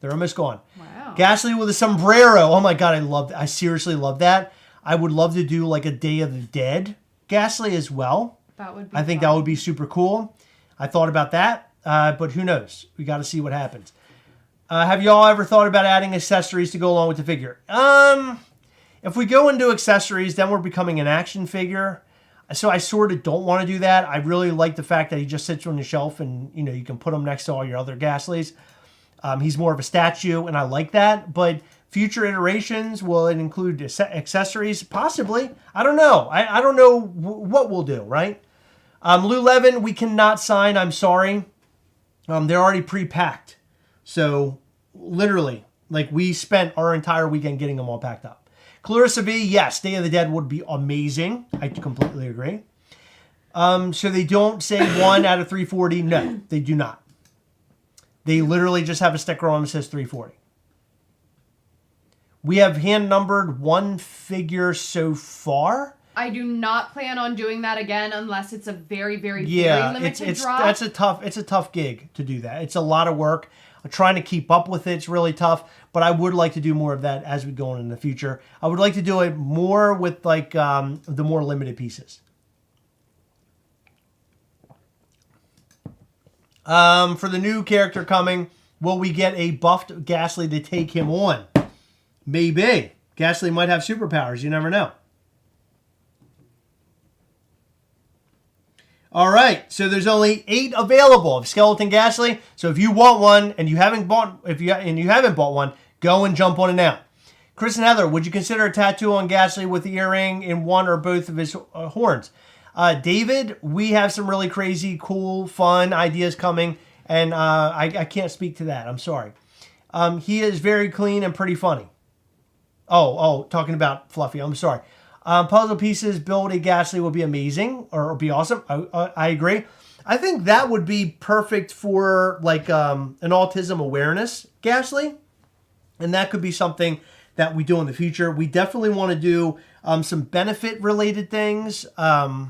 They're almost gone. Wow. Ghastly with a sombrero. Oh my god, I seriously love that. I would love to do like a Day of the Dead Ghastly as well. That would be I think fun. that would be super cool. I thought about that, but who knows? We got to see what happens. Have y'all ever thought about adding accessories to go along with the figure? If we go into accessories, then we're becoming an action figure. So I sort of don't want to do that. I really like the fact that he just sits on the shelf and, you know, you can put him next to all your other Ghastlies. He's more of a statue, and I like that. But future iterations, will it include accessories? Possibly. I don't know. I don't know what we'll do, right? Lou Levin, we cannot sign. I'm sorry. They're already pre-packed. So, literally, like, we spent our entire weekend getting them all packed up. Clarissa V, yes, Day of the Dead would be amazing. I completely agree. So they don't say 1 out of 340. No, they do not. They literally just have a sticker on that says 340. We have hand-numbered 1 figure so far. I do not plan on doing that again unless it's a very, very, very limited drop. It's a tough gig to do that. It's a lot of work. Trying to keep up with it's really tough, but I would like to do more of that as we go on in the future. I would like to do it more with like the more limited pieces. For the new character coming, will we get a buffed Ghastly to take him on? Maybe. Ghastly might have superpowers. You never know. All right, so there's only 8 available of Skeleton Ghastly. So if you want one and you haven't bought one, go and jump on it now. Chris and Heather, would you consider a tattoo on Ghastly with the earring in one or both of his horns? David, we have some really crazy, cool, fun ideas coming, and I can't speak to that. I'm sorry. He is very clean and pretty funny. Oh, talking about Fluffy. I'm sorry. Puzzle pieces, build a Ghastly would be amazing or be awesome. I agree. I think that would be perfect for like an autism awareness Ghastly. And that could be something that we do in the future. We definitely want to do some benefit related things. I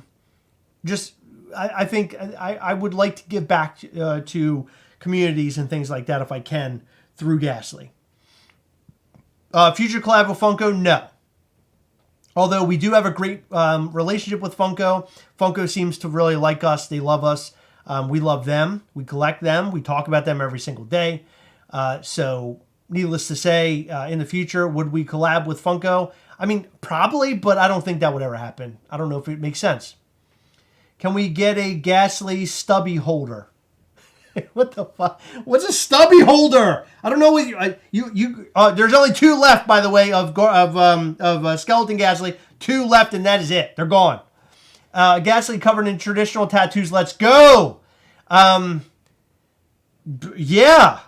think I would like to give back to communities and things like that if I can through Ghastly. Future collab with Funko, no. Although we do have a great relationship with Funko. Funko seems to really like us. They love us. We love them. We collect them. We talk about them every single day. So needless to say, in the future, would we collab with Funko? I mean, probably, but I don't think that would ever happen. I don't know if it makes sense. Can we get a Ghastly stubby holder? What the fuck? What's a stubby holder? I don't know what you. There's only 2 left, by the way, of Skeleton Ghastly. 2 left, and that is it. They're gone. Ghastly covered in traditional tattoos. Let's go. Yeah.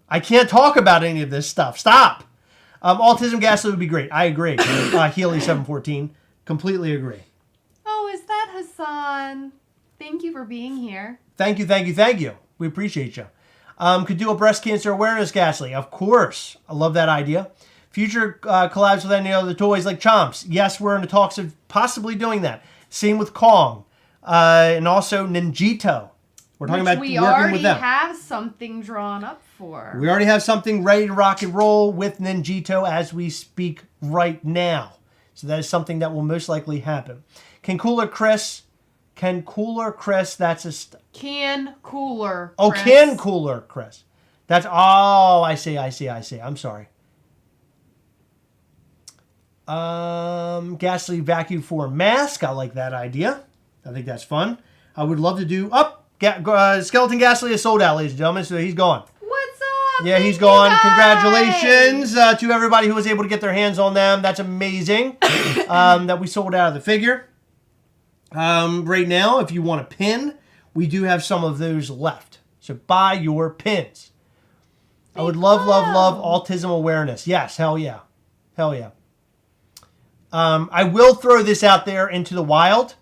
I can't talk about any of this stuff. Stop. Autism Ghastly would be great. I agree. Healy 714. Completely agree. Oh, is that Hassan? Thank you for being here. Thank you. We appreciate you. Could do a breast cancer awareness Ghastly. Of course. I love that idea. Future collabs with any other toys like Chomps. Yes, we're in the talks of possibly doing that. Same with Kong. And also Ninjito. We're talking about working with them. We already have something drawn up for. We already have something ready to rock and roll with Ninjito as we speak right now. So that is something that will most likely happen. Can Cooler Chris, that's a... Can Cooler Chris. Oh, Can Cooler Chris. That's... Oh, I see. I'm sorry. Ghastly vacuum for mask. I like that idea. I think that's fun. I would love to do... Skeleton Ghastly is sold out, ladies and gentlemen, so he's gone. What's up? Yeah, he's gone. Congratulations to everybody who was able to get their hands on them. That's amazing that we sold out of the figure. Right now, if you want a pin, we do have some of those left. So buy your pins. I would love autism awareness. Yes, hell yeah. I will throw this out there into the wild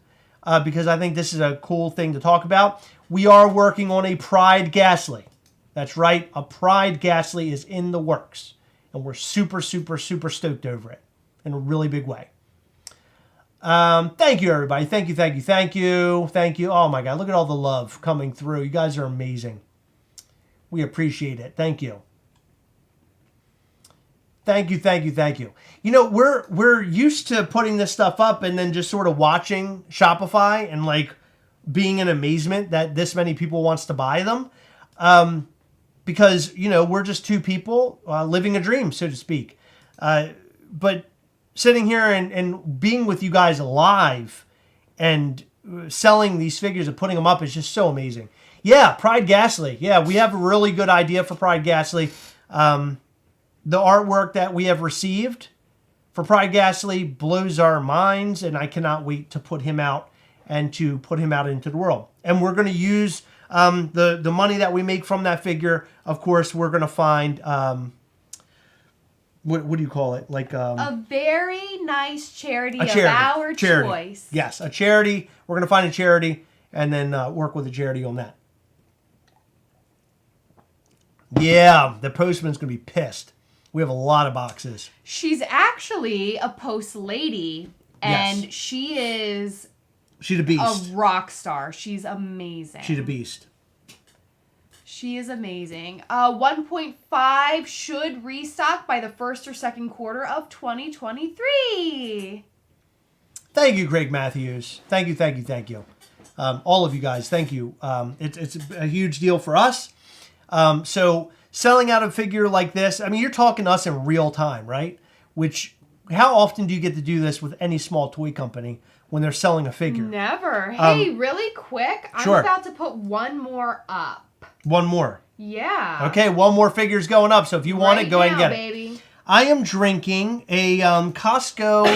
because I think this is a cool thing to talk about. We are working on a Pride Ghastly. That's right. A Pride Ghastly is in the works. And we're super stoked over it in a really big way. Thank you, everybody. Thank you. Oh, my God. Look at all the love coming through. You guys are amazing. We appreciate it. Thank you. Thank you. You know, we're used to putting this stuff up and then just sort of watching Shopify and like being in amazement that this many people wants to buy them. Because, you know, we're just two people living a dream, so to speak. But sitting here and being with you guys live and selling these figures and putting them up is just so amazing. Yeah, Pride Ghastly. Yeah, we have a really good idea for Pride Ghastly. The artwork that we have received for Pride Ghastly blows our minds, and I cannot wait to put him out and to put him out into the world. And we're going to use the money that we make from that figure. Of course, we're going to find, what do you call it? Like a very nice charity of our choice. Yes, a charity. We're going to find a charity and then work with a charity on that. Yeah, the postman's going to be pissed. We have a lot of boxes. She's actually a post lady, and yes. She's a beast. A rock star. She's amazing. She's a beast. She is amazing. 1.5 should restock by the first or second quarter of 2023. Thank you, Greg Matthews. Thank you. All of you guys, thank you. It's a huge deal for us. So selling out a figure like this, I mean, you're talking to us in real time, right? How often do you get to do this with any small toy company when they're selling a figure? Never. Hey, really quick, sure. I'm about to put one more up. One more? Yeah. Okay, one more figure's going up, so if you want it, go ahead and get baby. it. I am drinking a Costco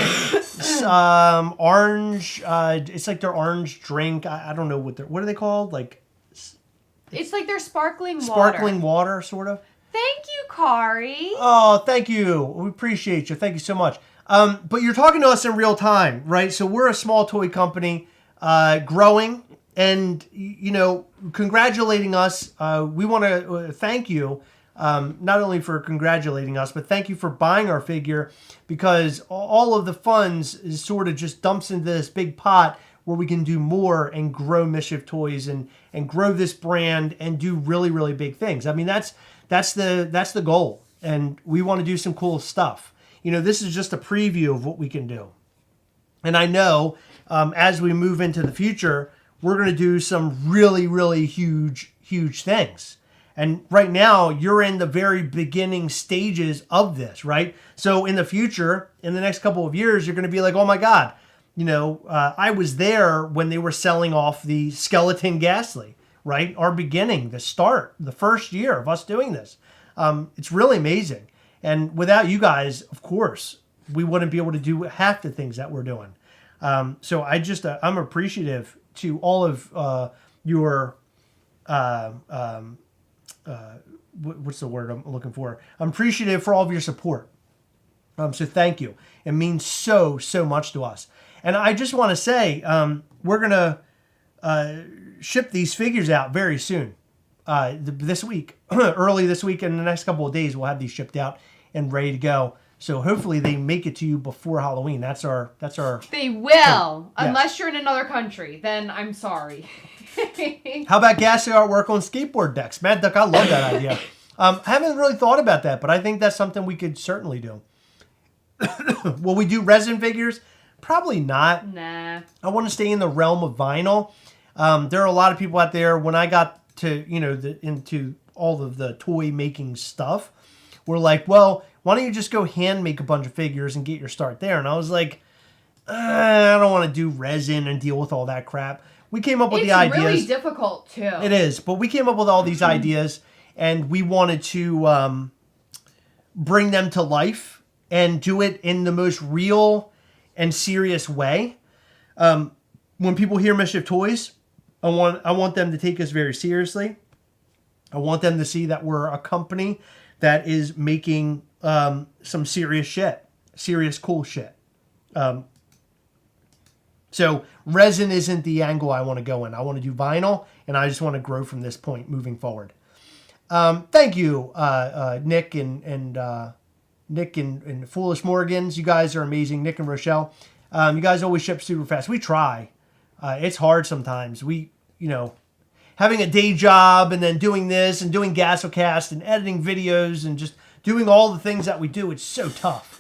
orange, it's like their orange drink. I don't know what are they called? Like... It's like their sparkling water. Sparkling water, sort of. Thank you, Kari. Oh, thank you. We appreciate you. Thank you so much. But you're talking to us in real time, right? So we're a small toy company growing and, you know, congratulating us. We want to thank you, not only for congratulating us, but thank you for buying our figure because all of the funds is sort of just dumps into this big pot where we can do more and grow Mischief Toys and grow this brand and do really, really big things. I mean, that's the goal. And we want to do some cool stuff. You know, this is just a preview of what we can do. And I know as we move into the future, we're going to do some really, really huge things. And right now, you're in the very beginning stages of this, right? So in the future, in the next couple of years, you're going to be like, oh my God, you know, I was there when they were selling off the Skeleton Ghastly, right? Our beginning, the start, the first year of us doing this. It's really amazing. And without you guys, of course, we wouldn't be able to do half the things that we're doing. So I'm appreciative to all of your what's the word I'm looking for? I'm appreciative for all of your support. So thank you. It means so much to us. And I just want to say, we're going to ship these figures out very soon. This week, early this week, in the next couple of days, we'll have these shipped out and ready to go. So hopefully they make it to you before Halloween. That's our. They will, unless you're in another country. Then I'm sorry. How about Ghastly artwork on skateboard decks? Mad Duck, I love that idea. I haven't really thought about that, but I think that's something we could certainly do. Will we do resin figures? Probably not. Nah. I want to stay in the realm of vinyl. There are a lot of people out there, when I got to, into all of the toy making stuff, were like, well, why don't you just go hand make a bunch of figures and get your start there? And I was like, I don't want to do resin and deal with all that crap. We came up with the ideas. It's really difficult, too. It is, but we came up with all these ideas, and we wanted to bring them to life and do it in the most real and serious way. When people hear Mischief Toys, I want them to take us very seriously. I want them to see that we're a company that is making some serious shit, serious cool shit. So resin isn't the angle I want to go in. I want to do vinyl, and I just want to grow from this point moving forward. Thank you, Nick and Foolish Morgans. You guys are amazing. Nick and Rochelle. You guys always ship super fast. We try. It's hard sometimes. Having a day job and then doing this and doing Gastlecast and editing videos and just doing all the things that we do, it's so tough.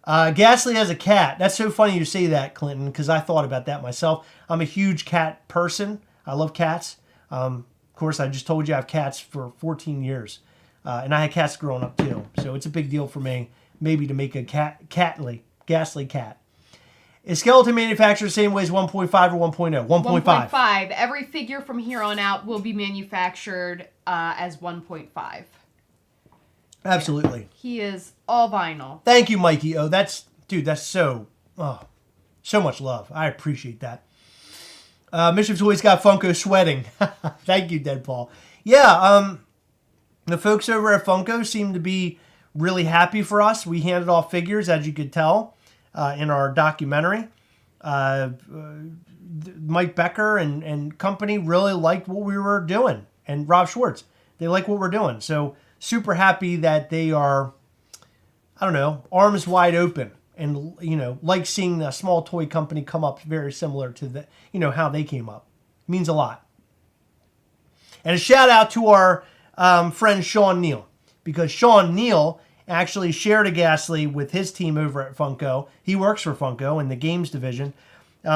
Ghastly has a cat. That's so funny you say that, Clinton, because I thought about that myself. I'm a huge cat person. I love cats. Of course, I just told you I have cats for 14 years. And I had cats growing up, too. So it's a big deal for me, maybe to make a Ghastly cat. Is skeleton manufactured the same way as 1.5 or 1.0? 1.5. 1.5. Every figure from here on out will be manufactured as 1.5. Absolutely. Yeah. He is all vinyl. Thank you, Mikey. Oh, that's so much love. I appreciate that. Mischief Toys got Funko sweating. Thank you, Deadpaul. Yeah, the folks over at Funko seem to be really happy for us. We handed off figures, as you could tell, in our documentary. Mike Becker and company really liked what we were doing. And Rob Schwartz, they like what we're doing. So super happy that they are, arms wide open. And, like seeing a small toy company come up very similar to how they came up. It means a lot. And a shout out to our friend Sean Neal. Because Sean Neal actually shared a Ghastly with his team over at Funko. He works for Funko in the games division.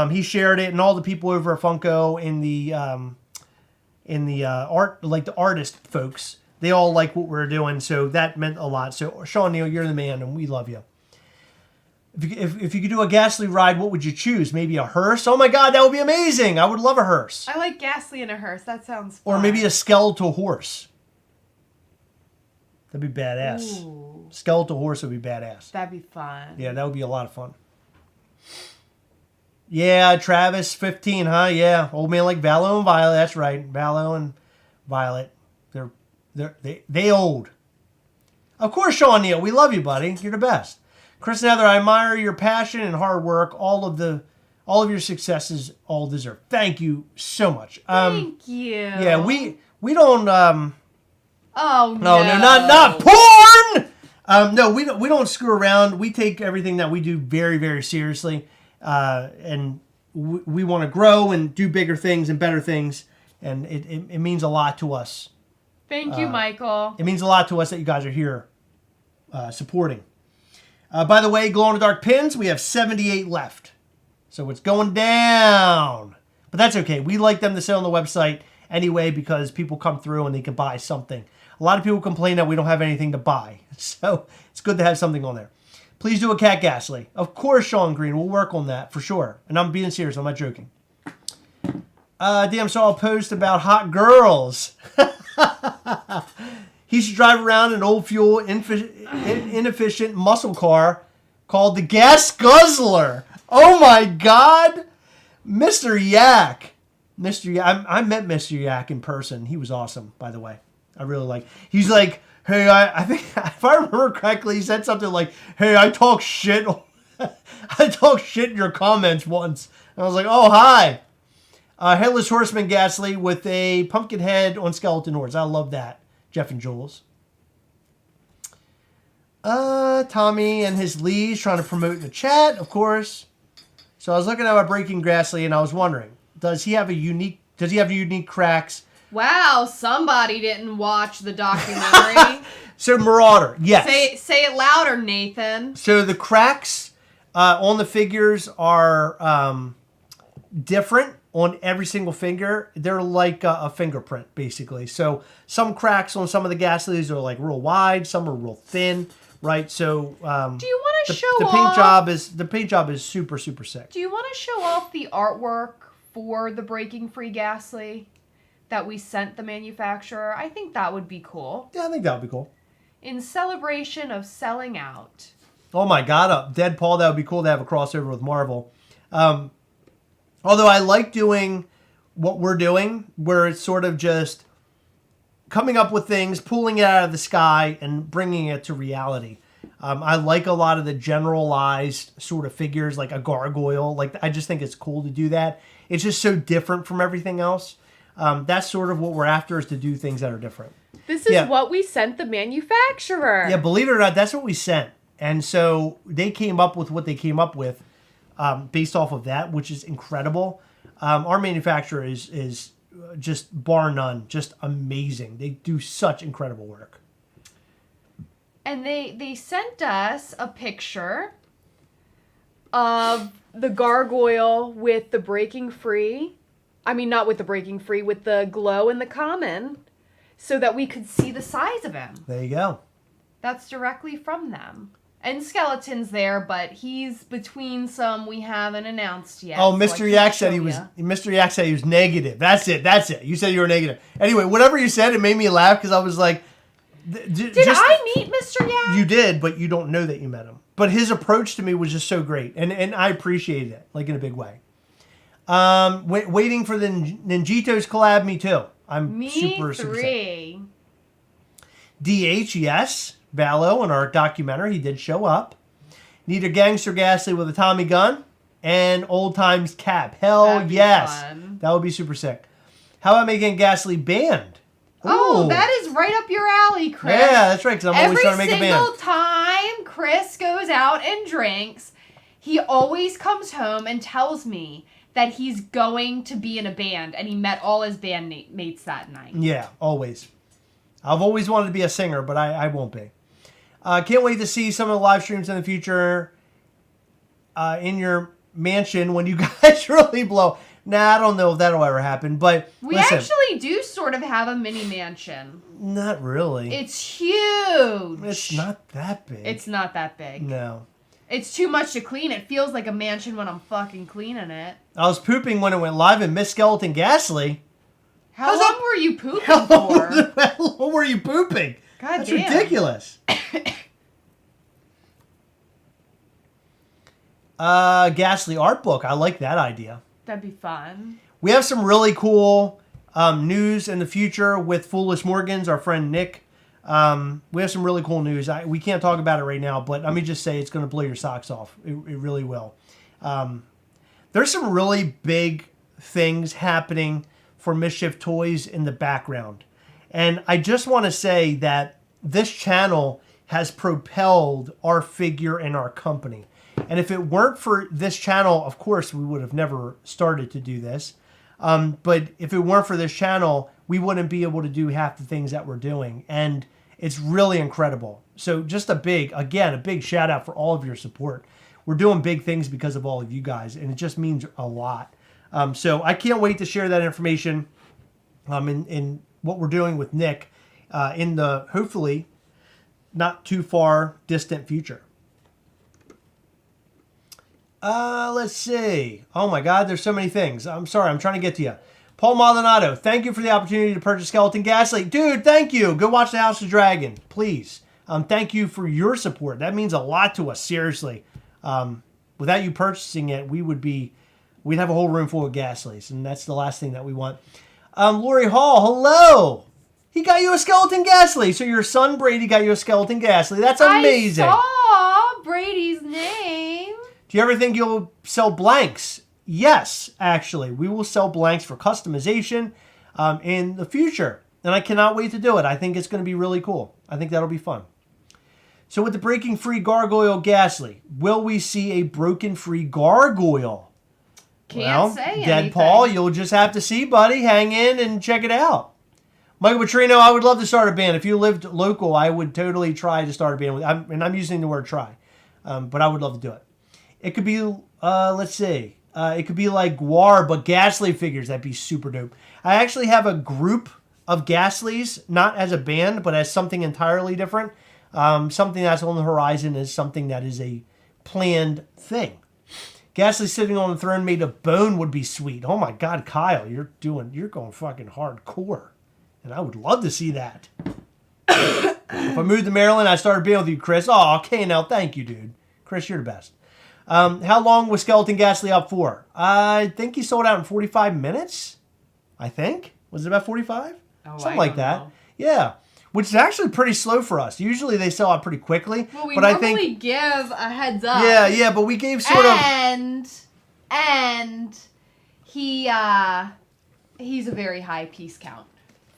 He shared it, and all the people over at Funko in the art, like the artist folks, they all like what we're doing. So that meant a lot. So Sean Neal, you're the man, and we love you. If you could do a Ghastly ride, what would you choose? Maybe a hearse? Oh my God, that would be amazing. I would love a hearse. I like Ghastly in a hearse. That sounds fun. Or maybe a skeletal horse. That'd be badass. Ooh. Skeletal horse would be badass. That'd be fun. Yeah, that would be a lot of fun. Yeah, Travis, 15, huh? Yeah, old man like Valo and Violet. That's right, Valo and Violet. They old. Of course, Sean Neal, we love you, buddy. You're the best. Chris and Heather, I admire your passion and hard work. All of your successes, all deserved. Thank you so much. Thank you. Yeah, we don't. Oh no, not porn. No, we don't screw around. We take everything that we do very, very seriously, and we want to grow and do bigger things and better things, and it means a lot to us. Thank you, Michael. It means a lot to us that you guys are here, supporting. By the way, glow in the dark pins, we have 78 left, so it's going down, but that's okay. We like them to sit on the website anyway because people come through and they can buy something. A lot of people complain that we don't have anything to buy. So it's good to have something on there. Please do a cat Ghastly. Of course, Sean Green. We'll work on that for sure. And I'm being serious. I'm not joking. Saw a post about hot girls. he should drive around an old fuel inefficient muscle car called the Gas Guzzler. Oh my God. Mr. Yak. I met Mr. Yak in person. He was awesome, by the way. I really like. He's like, hey, I think if I remember correctly, he said something like, hey, I talk shit. I talk shit in your comments once. And I was like, oh, hi. Headless Horseman Ghastly with a pumpkin head on skeleton horns. I love that. Jeff and Jules. Tommy and his Lees trying to promote in the chat, of course. So I was looking at my Breaking Ghastly and I was wondering, does he have unique cracks? Wow, somebody didn't watch the documentary. So Marauder, yes. Say it louder, Nathan. So the cracks on the figures are different on every single finger. They're like a fingerprint, basically. So some cracks on some of the Ghastlies are like real wide, some are real thin, right? So do you want to show off? The paint job is super, super sick. Do you want to show off the artwork for the Breaking Free Ghastly that we sent the manufacturer? I think that would be cool. Yeah, I think that would be cool. In celebration of selling out. Oh my God, a Deadpool, that would be cool to have a crossover with Marvel. Although I like doing what we're doing, where it's sort of just coming up with things, pulling it out of the sky, and bringing it to reality. I like a lot of the generalized sort of figures, like a gargoyle. Like, I just think it's cool to do that. It's just so different from everything else. That's sort of what we're after, is to do things that are different. This is what we sent the manufacturer. Yeah, believe it or not, that's what we sent. And so they came up with what they came up with based off of that, which is incredible. Our manufacturer is just bar none, just amazing. They do such incredible work. And they sent us a picture of the gargoyle with the Breaking Free. I mean, not with the Breaking Free, with the glow and the common, so that we could see the size of him. There you go. That's directly from them. And Skeleton's there, but he's between some we haven't announced yet. Oh, Mr. Yak said he was negative. That's it. You said you were negative. Anyway, whatever you said, it made me laugh because I was like, did I meet Mr. Yak? You did, but you don't know that you met him. But his approach to me was just so great, and I appreciated it, like in a big way. Waiting for the Ninjitos collab. Me too. I'm super excited. DH, yes. Vallow in our documentary, he did show up. Need a Gangster Ghastly with a Tommy gun and Old Times Cap. Hell yes. That would be super sick. How about making Ghastly band? Oh, that is right up your alley, Chris. Yeah, that's right, because I'm always trying to make a band. Every single time Chris goes out and drinks, he always comes home and tells me that he's going to be in a band, and he met all his bandmates that night. Yeah, always. I've always wanted to be a singer, but I won't be. Can't wait to see some of the live streams in the future in your mansion when you guys really blow. Nah, I don't know if that'll ever happen, but we actually do sort of have a mini mansion. Not really. It's huge. It's not that big. It's not that big. No. It's too much to clean. It feels like a mansion when I'm fucking cleaning it. I was pooping when it went live in Miss Skeleton Ghastly. How long were you pooping for? How long were you pooping? God That's damn. ridiculous. Ghastly art book. I like that idea. That'd be fun. We have some really cool news in the future with Foolish Morgans, our friend Nick. We have some really cool news. We can't talk about it right now, but let me just say it's going to blow your socks off. It really will. There's some really big things happening for Mischief Toys in the background. And I just want to say that this channel has propelled our figure and our company. And if it weren't for this channel, of course, we would have never started to do this. But if it weren't for this channel, we wouldn't be able to do half the things that we're doing. And it's really incredible. So just a big shout out for all of your support. We're doing big things because of all of you guys, and it just means a lot. So I can't wait to share that information in what we're doing with Nick in the hopefully not too far distant future. Let's see. Oh my God, there's so many things. I'm sorry, I'm trying to get to you. Paul Maldonado, thank you for the opportunity to purchase Skeleton Ghastly. Dude, thank you. Go watch The House of Dragon, please. Thank you for your support. That means a lot to us, seriously. Without you purchasing it, we'd have a whole room full of Ghastlies, and that's the last thing that we want. Lori Hall, hello. He got you a Skeleton Ghastly. So your son Brady got you a Skeleton Ghastly. That's amazing. I saw Brady's name. Do you ever think you'll sell blanks? Yes, actually. We will sell blanks for customization in the future. And I cannot wait to do it. I think it's going to be really cool. I think that'll be fun. So with the Breaking Free Gargoyle Ghastly, will we see a broken free gargoyle? Can't say anything. Dead Paul, you'll just have to see, buddy. Hang in and check it out. Michael Petrino, I would love to start a band. If you lived local, I would totally try to start a band. And I'm using the word try. But I would love to do it. It could be, let's see. It could be like Guar, but Ghastly figures. That'd be super dope. I actually have a group of Ghastlies, not as a band, but as something entirely different. Something that's on the horizon is something that is a planned thing. Ghastly sitting on the throne made of bone would be sweet. Oh my God, Kyle, you're going fucking hardcore. And I would love to see that. If I moved to Maryland, I started being with you, Chris. Oh, K&L, thank you, dude. Chris, you're the best. How long was Skeleton Ghastly up for? I think he sold out in 45 minutes. I think. Was it about 45? Something like that. Know. Yeah. Which is actually pretty slow for us. Usually they sell out pretty quickly. Well, we but normally I think, give a heads up. Yeah, but we gave sort of... And he's a very high piece count.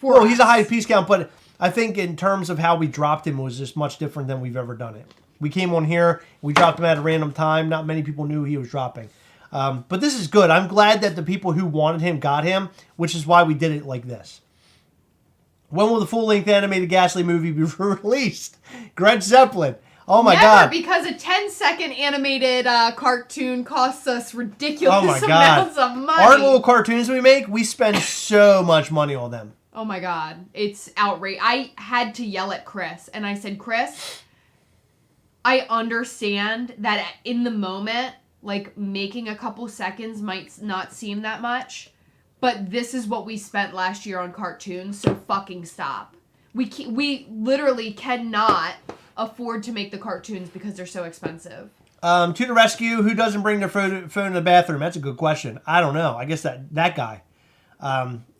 Well, he's a high piece count, but I think in terms of how we dropped him, it was just much different than we've ever done it. We came on here, we dropped him at a random time. Not many people knew he was dropping. But this is good. I'm glad that the people who wanted him got him, which is why we did it like this. When will the full-length animated Ghastly movie be released? Greg Zeppelin. Oh my God. Because a 10-second animated cartoon costs us ridiculous amounts of money. Our little cartoons we make, we spend so much money on them. Oh my God. It's outrageous. I had to yell at Chris, and I said, Chris, I understand that in the moment, like, making a couple seconds might not seem that much, but this is what we spent last year on cartoons, so fucking stop. We literally cannot afford to make the cartoons because they're so expensive. To the rescue, who doesn't bring their phone in the bathroom? That's a good question. I don't know. I guess that guy.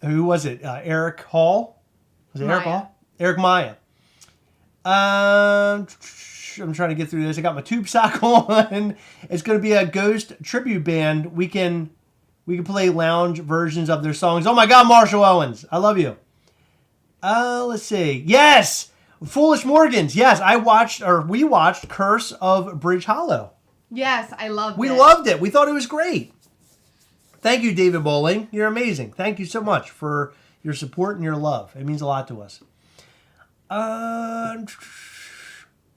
Who was it? Eric Hall? Was it Eric Hall? Eric Maya. I'm trying to get through this. I got my tube sock on. It's going to be a Ghost tribute band. We can play lounge versions of their songs. Oh my God, Marshall Owens. I love you. Let's see. Yes! Foolish Morgans. Yes, we watched Curse of Bridge Hollow. Yes, I loved it. We loved it. We thought it was great. Thank you, David Bowling. You're amazing. Thank you so much for your support and your love. It means a lot to us.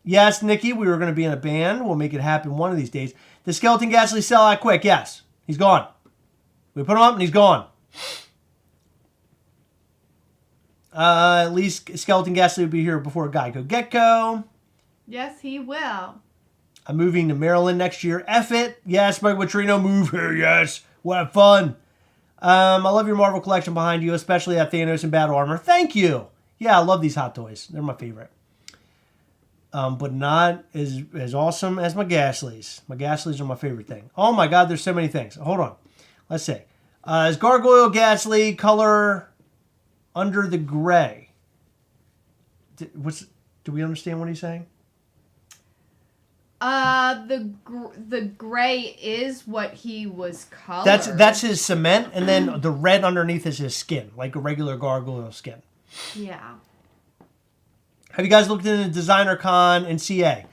Yes, Nikki, we were going to be in a band. We'll make it happen one of these days. The Skeleton Ghastly sell out quick. Yes, he's gone. We put him up and he's gone. At least Skeleton Ghastly will be here before Geico Gecko. Yes, he will. I'm moving to Maryland next year. F it. Yes, Mike Watrino, move here. Yes. We'll have fun. I love your Marvel collection behind you, especially that Thanos in battle armor. Thank you. Yeah, I love these hot toys. They're my favorite. But not as awesome as my Ghastlies. My Ghastlies are my favorite thing. Oh my God, there's so many things. Hold on. Let's see. Is Gargoyle Ghastly color under the gray? Do we understand what he's saying? The gray is what he was colored. That's his cement, and then the red underneath is his skin, like a regular gargoyle skin. Yeah. Have you guys looked into Designer Con and CA?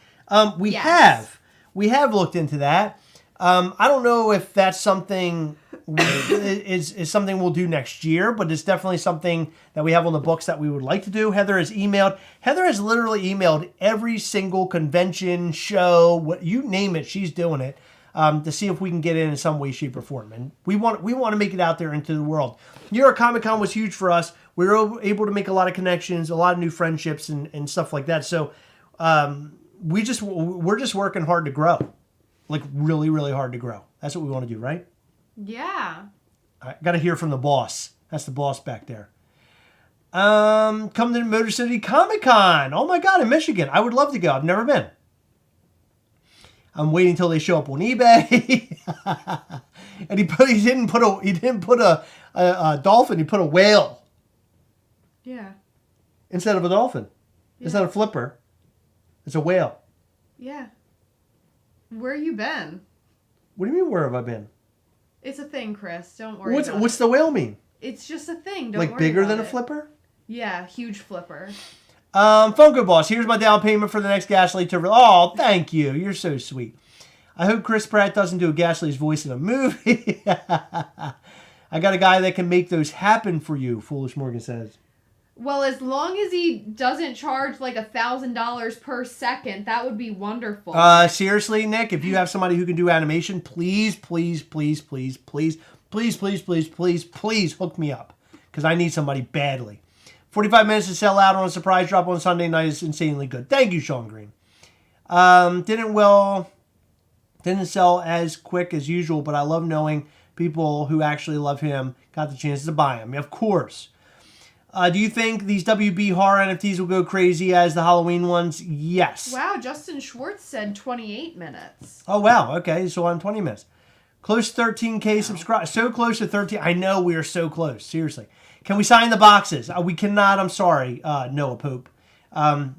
We have looked into that. I don't know if that's something is something we'll do next year, but it's definitely something that we have on the books that we would like to do. Heather has literally emailed every single convention, show, what you name it, she's doing it, to see if we can get in some way, shape, or form. And we want to make it out there into the world. New York Comic Con was huge for us. We were able to make a lot of connections, a lot of new friendships, and stuff like that. So we're just working hard to grow, like really, really hard to grow. That's what we want to do, right? Yeah. I got to hear from the boss. That's the boss back there. Come to Motor City Comic Con. Oh my God, in Michigan. I would love to go. I've never been. I'm waiting until they show up on eBay. And he didn't put a dolphin. He put a whale. Yeah. Instead of a dolphin. Yeah. It's not a flipper. It's a whale. Yeah. Where you been? What do you mean, where have I been? It's a thing, Chris. Don't worry about it. What's the whale mean? It's just a thing. Don't like worry bigger about than it. a flipper? Yeah, huge flipper. Funko Boss, here's my down payment for the next Ghastly to... Oh, thank you. You're so sweet. I hope Chris Pratt doesn't do a Ghastly's voice in a movie. I got a guy that can make those happen for you, Foolish Morgan says. Well, as long as he doesn't charge like $1,000 per second, that would be wonderful. Seriously, Nick, if you have somebody who can do animation, please hook me up. Because I need somebody badly. 45 minutes to sell out on a surprise drop on Sunday night is insanely good. Thank you, Sean Green. Didn't sell as quick as usual, but I love knowing people who actually love him got the chance to buy him. Of course. Do you think these WB horror NFTs will go crazy as the Halloween ones? Yes. Wow, Justin Schwartz said 28 minutes. Oh, wow. Okay, so I'm 20 minutes. Close to 13K subscribers. So close to 13. I know we are so close. Seriously. Can we sign the boxes? We cannot. I'm sorry, Noah Pope.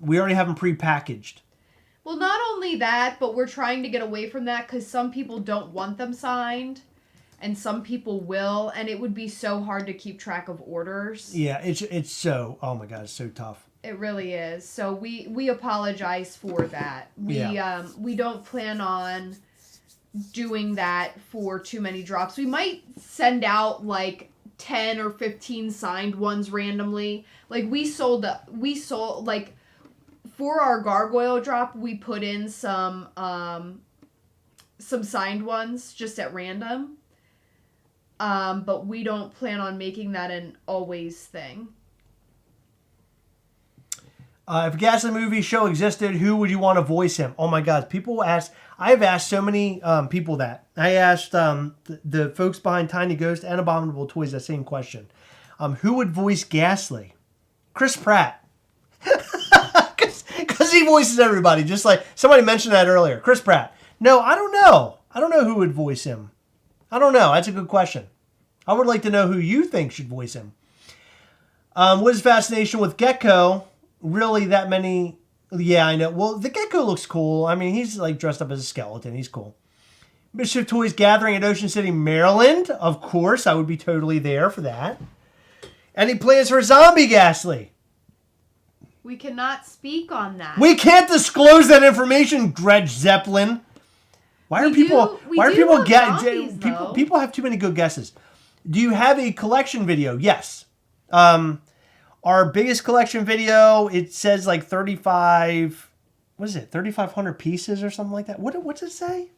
We already have them pre-packaged. Well, not only that, but we're trying to get away from that because some people don't want them signed. And some people will, and it would be so hard to keep track of orders. Yeah, it's so, oh my God, it's so tough. It really is. So we apologize for that. We don't plan on doing that for too many drops. We might send out like 10 or 15 signed ones randomly. Like we sold like for our gargoyle drop, we put in some signed ones just at random. But we don't plan on making that an always thing. If a Ghastly movie show existed, who would you want to voice him? Oh my God, people ask. I've asked so many people that. I asked the folks behind Tiny Ghost and Abominable Toys that same question. Who would voice Ghastly? Chris Pratt. Because he voices everybody, just like somebody mentioned that earlier. Chris Pratt. No, I don't know. I don't know who would voice him. I don't know. That's a good question. I would like to know who you think should voice him. What is fascination with Gecko? Really that many? Yeah, I know. Well, the Gecko looks cool. I mean, he's like dressed up as a skeleton. He's cool. Mischief Toys Gathering at Ocean City, Maryland. Of course, I would be totally there for that. Any plans for Zombie Ghastly? We cannot speak on that. We can't disclose that information, Greg Zeppelin. Why are people have too many good guesses? Do you have a collection video? Yes. Our biggest collection video, it says like 35, what is it? 3,500 pieces or something like that. What's it say?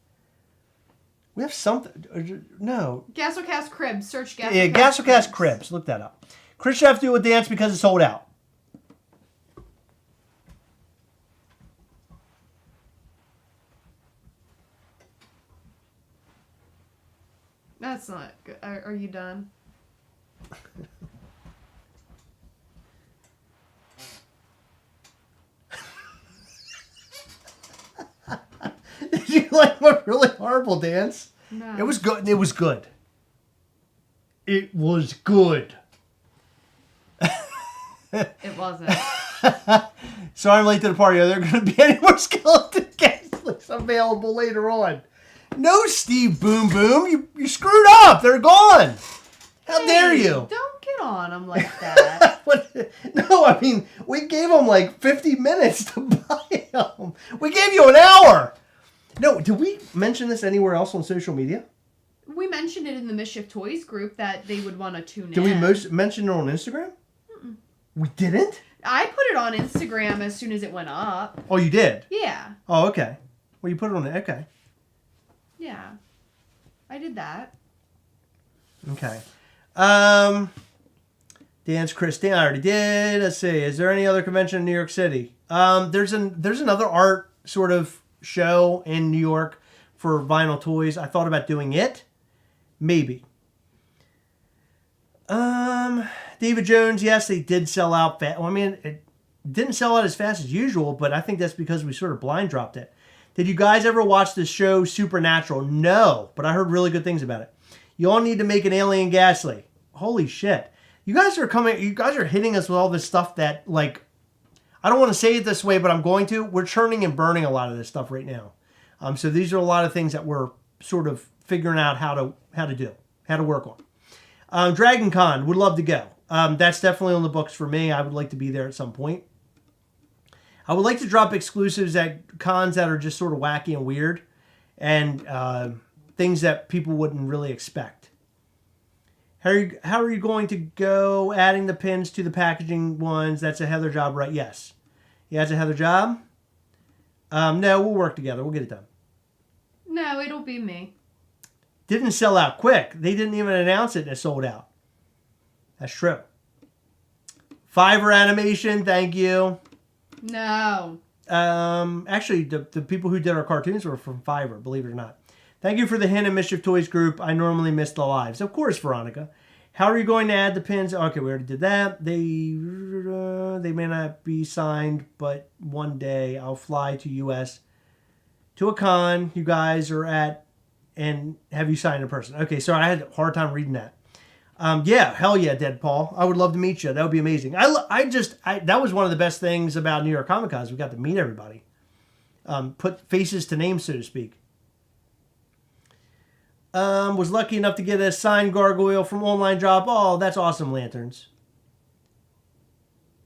We have something. No. Gastlecast Cribs. Search Gastlecast. Yeah, Gastlecast Cribs. Look that up. Chris should have to do a dance because it's sold out. That's not good. Are you done? Did you like my really horrible dance? No. It was good. It was good. It was good. It wasn't. Sorry I'm late to the party. Are there going to be any more skeleton Ghastlies available later on? No, Steve Boom Boom. You screwed up. They're gone. How dare you? Don't get on them like that. No, I mean, we gave them like 50 minutes to buy them. We gave you an hour. No, did we mention this anywhere else on social media? We mentioned it in the Mischief Toys group that they would want to tune in. Did we mention it on Instagram? Mm-mm. We didn't? I put it on Instagram as soon as it went up. Oh, you did? Yeah. Oh, okay. Well, you put it on there. Okay. Yeah. I did that. Okay. Dance Christine, I already did. Let's see. Is there any other convention in New York City? There's another art sort of show in New York for vinyl toys. I thought about doing it. Maybe. David Jones, yes, they did sell out fast. Well, I mean, it didn't sell out as fast as usual, but I think that's because we sort of blind dropped it. Did you guys ever watch the show Supernatural? No, but I heard really good things about it. You all need to make an alien Ghastly. Holy shit. You guys are hitting us with all this stuff that, like, I don't want to say it this way, but I'm going to. We're churning and burning a lot of this stuff right now. So these are a lot of things that we're sort of figuring out how to work on. Dragon Con, would love to go. That's definitely on the books for me. I would like to be there at some point. I would like to drop exclusives at cons that are just sort of wacky and weird, and things that people wouldn't really expect. How are you going to go adding the pins to the packaging ones? That's a Heather job, right? Yes. Yeah, it's a Heather job. No, we'll work together. We'll get it done. No, it'll be me. Didn't sell out quick. They didn't even announce it and it sold out. That's true. Fiverr animation, thank you. No. Actually, the people who did our cartoons were from Fiverr, believe it or not. Thank you for the Hint and Mischief Toys group. I normally miss the lives. Of course, Veronica. How are you going to add the pins? Okay, we already did that. They may not be signed, but one day I'll fly to U.S. to a con you guys are at and have you sign in person. Okay, sorry, I had a hard time reading that. Yeah, hell yeah, Dead Paul. I would love to meet you. That would be amazing. That was one of the best things about New York Comic Con is we got to meet everybody. Put faces to names, so to speak. Was lucky enough to get a signed gargoyle from Online Drop. Oh, that's awesome, Lanterns.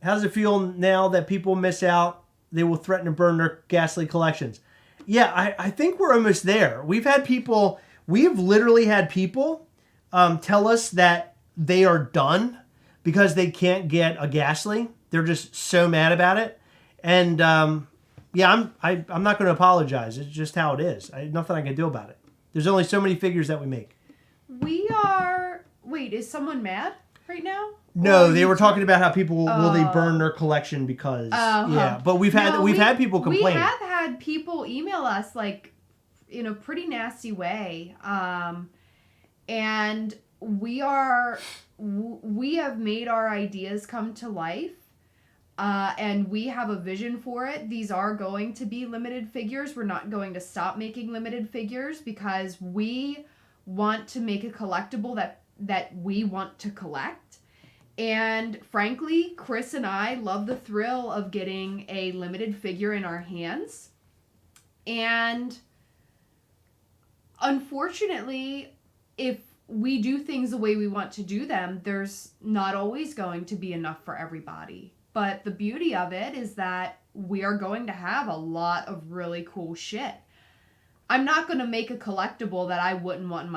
How does it feel now that people miss out? They will threaten to burn their Ghastly collections. Yeah, I think we're almost there. We have literally had people tell us that they are done because they can't get a Ghastly. They're just so mad about it. And yeah, I'm not going to apologize. It's just how it is. Nothing I can do about it. There's only so many figures that we make. Wait, is someone mad right now? No, they were talking about how people will they burn their collection because yeah. But we've had people complain. We have had people email us like in a pretty nasty way, and we have made our ideas come to life. And we have a vision for it. These are going to be limited figures. We're not going to stop making limited figures because we want to make a collectible that we want to collect. And frankly, Chris and I love the thrill of getting a limited figure in our hands. And unfortunately, if we do things the way we want to do them, there's not always going to be enough for everybody. But the beauty of it is that we are going to have a lot of really cool shit. I'm not going to make a collectible that I wouldn't want in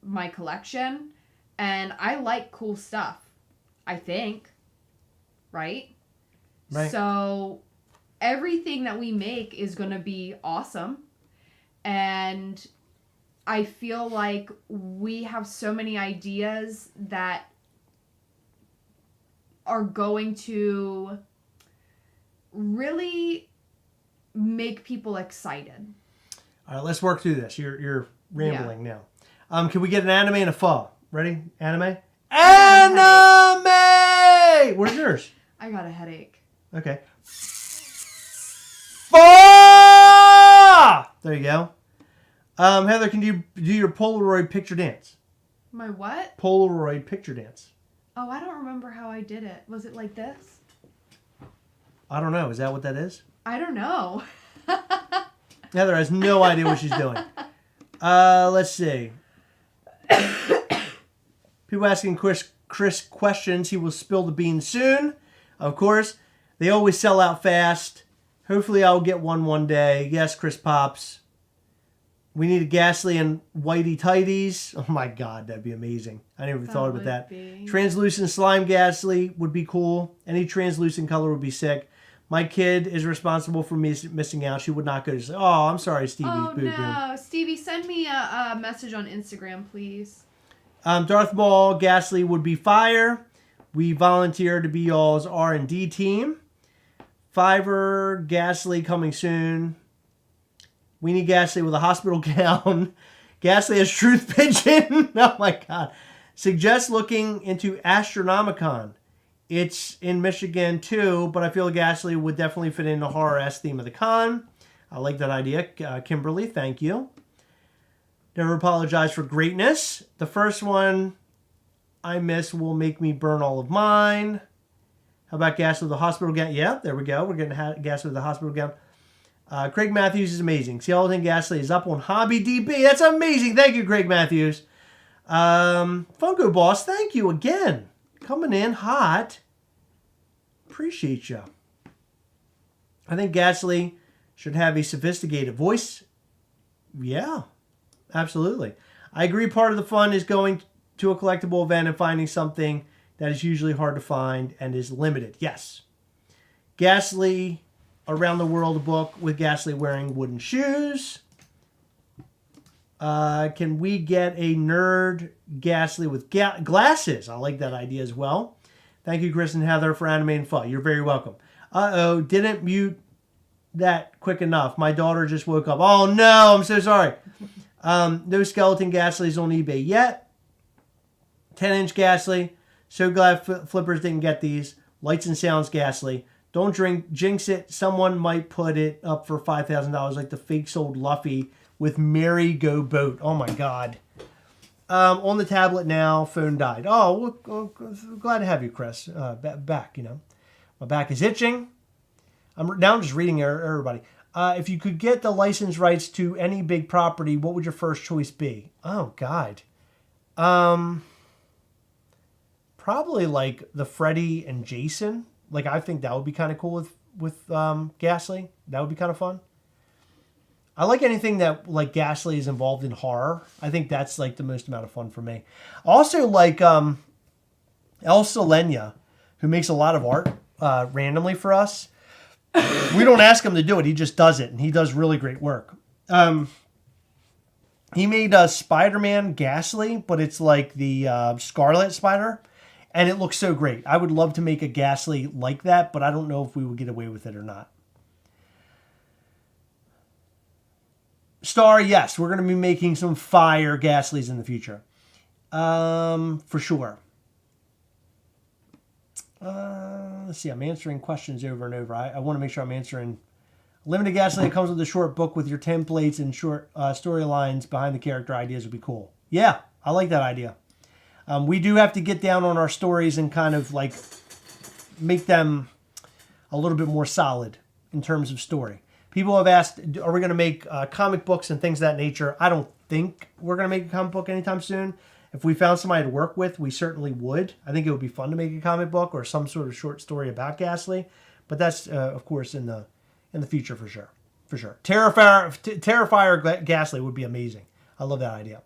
my collection. And I like cool stuff, I think. Right? So everything that we make is going to be awesome. And I feel like we have so many ideas that are going to really make people excited. All right, let's work through this. You're rambling now. Can we get an anime and a pho? Ready? Anime? Anime! Where's yours? I got a headache. Okay. Pho! There you go. Heather, can you do your Polaroid picture dance? My what? Polaroid picture dance. Oh, I don't remember how I did it. Was it like this? I don't know. Is that what that is? I don't know. Heather has no idea what she's doing. Let's see. People asking Chris questions. He will spill the beans soon. Of course. They always sell out fast. Hopefully I'll get one day. Yes, Chris Pops. We need a Ghastly and Whitey Tighties. Oh my God, that'd be amazing. I never thought about that. Translucent slime Ghastly would be cool. Any translucent color would be sick. My kid is responsible for me missing out. She would not go to say, oh, I'm sorry, Stevie. Oh, no. Stevie, send me a message on Instagram, please. Darth Maul Ghastly would be fire. We volunteer to be y'all's R&D team. Fiverr Ghastly coming soon. We need Ghastly with a hospital gown. Ghastly as Truth Pigeon. Oh my God. Suggest looking into Astronomicon. It's in Michigan too, but I feel Ghastly would definitely fit in the horror-esque theme of the con. I like that idea. Kimberly, thank you. Never apologize for greatness. The first one I miss will make me burn all of mine. How about Ghastly with the hospital gown? Yeah, there we go. We're getting Ghastly with the hospital gown. Craig Matthews is amazing. Skeleton Ghastly is up on Hobby DB. That's amazing. Thank you, Craig Matthews. Funko Boss, thank you again. Coming in hot. Appreciate you. I think Ghastly should have a sophisticated voice. Yeah, absolutely. I agree part of the fun is going to a collectible event and finding something that is usually hard to find and is limited. Yes. Ghastly Around the World book with Ghastly wearing wooden shoes. Can we get a nerd Ghastly with glasses? I like that idea as well. Thank you, Chris and Heather, for animating fun. You're very welcome. Uh-oh, didn't mute that quick enough. My daughter just woke up. Oh, no, I'm so sorry. No skeleton Ghastlies on eBay yet. 10-inch Ghastly. So glad flippers didn't get these. Lights and sounds Ghastly. Don't jinx it. Someone might put it up for $5,000 like the fake sold Luffy with Merry Go Boat. Oh, my God. On the tablet now. Phone died. Oh, well, glad to have you, Chris. Back, you know. My back is itching. I'm just reading everybody. If you could get the license rights to any big property, what would your first choice be? Oh, God. Probably like the Freddy and Jason. Like, I think that would be kind of cool with Ghastly. That would be kind of fun. I like anything that, like, Ghastly is involved in horror. I think that's, like, the most amount of fun for me. Also, like, El Selenia, who makes a lot of art randomly for us. We don't ask him to do it. He just does it, and he does really great work. He made a Spider-Man Ghastly, but it's like the Scarlet Spider, and it looks so great. I would love to make a Ghastly like that, but I don't know if we would get away with it or not. Star, yes, we're going to be making some fire Ghastlies in the future. For sure. Let's see, I'm answering questions over and over. I want to make sure I'm answering. Limited Ghastly that comes with a short book with your templates and short storylines behind the character ideas would be cool. Yeah, I like that idea. We do have to get down on our stories and kind of like make them a little bit more solid in terms of story. People have asked, are we going to make comic books and things of that nature? I don't think we're going to make a comic book anytime soon. If we found somebody to work with, we certainly would. I think it would be fun to make a comic book or some sort of short story about Ghastly. But that's, of course, in the future for sure. For sure. Terrifier Ghastly would be amazing. I love that idea.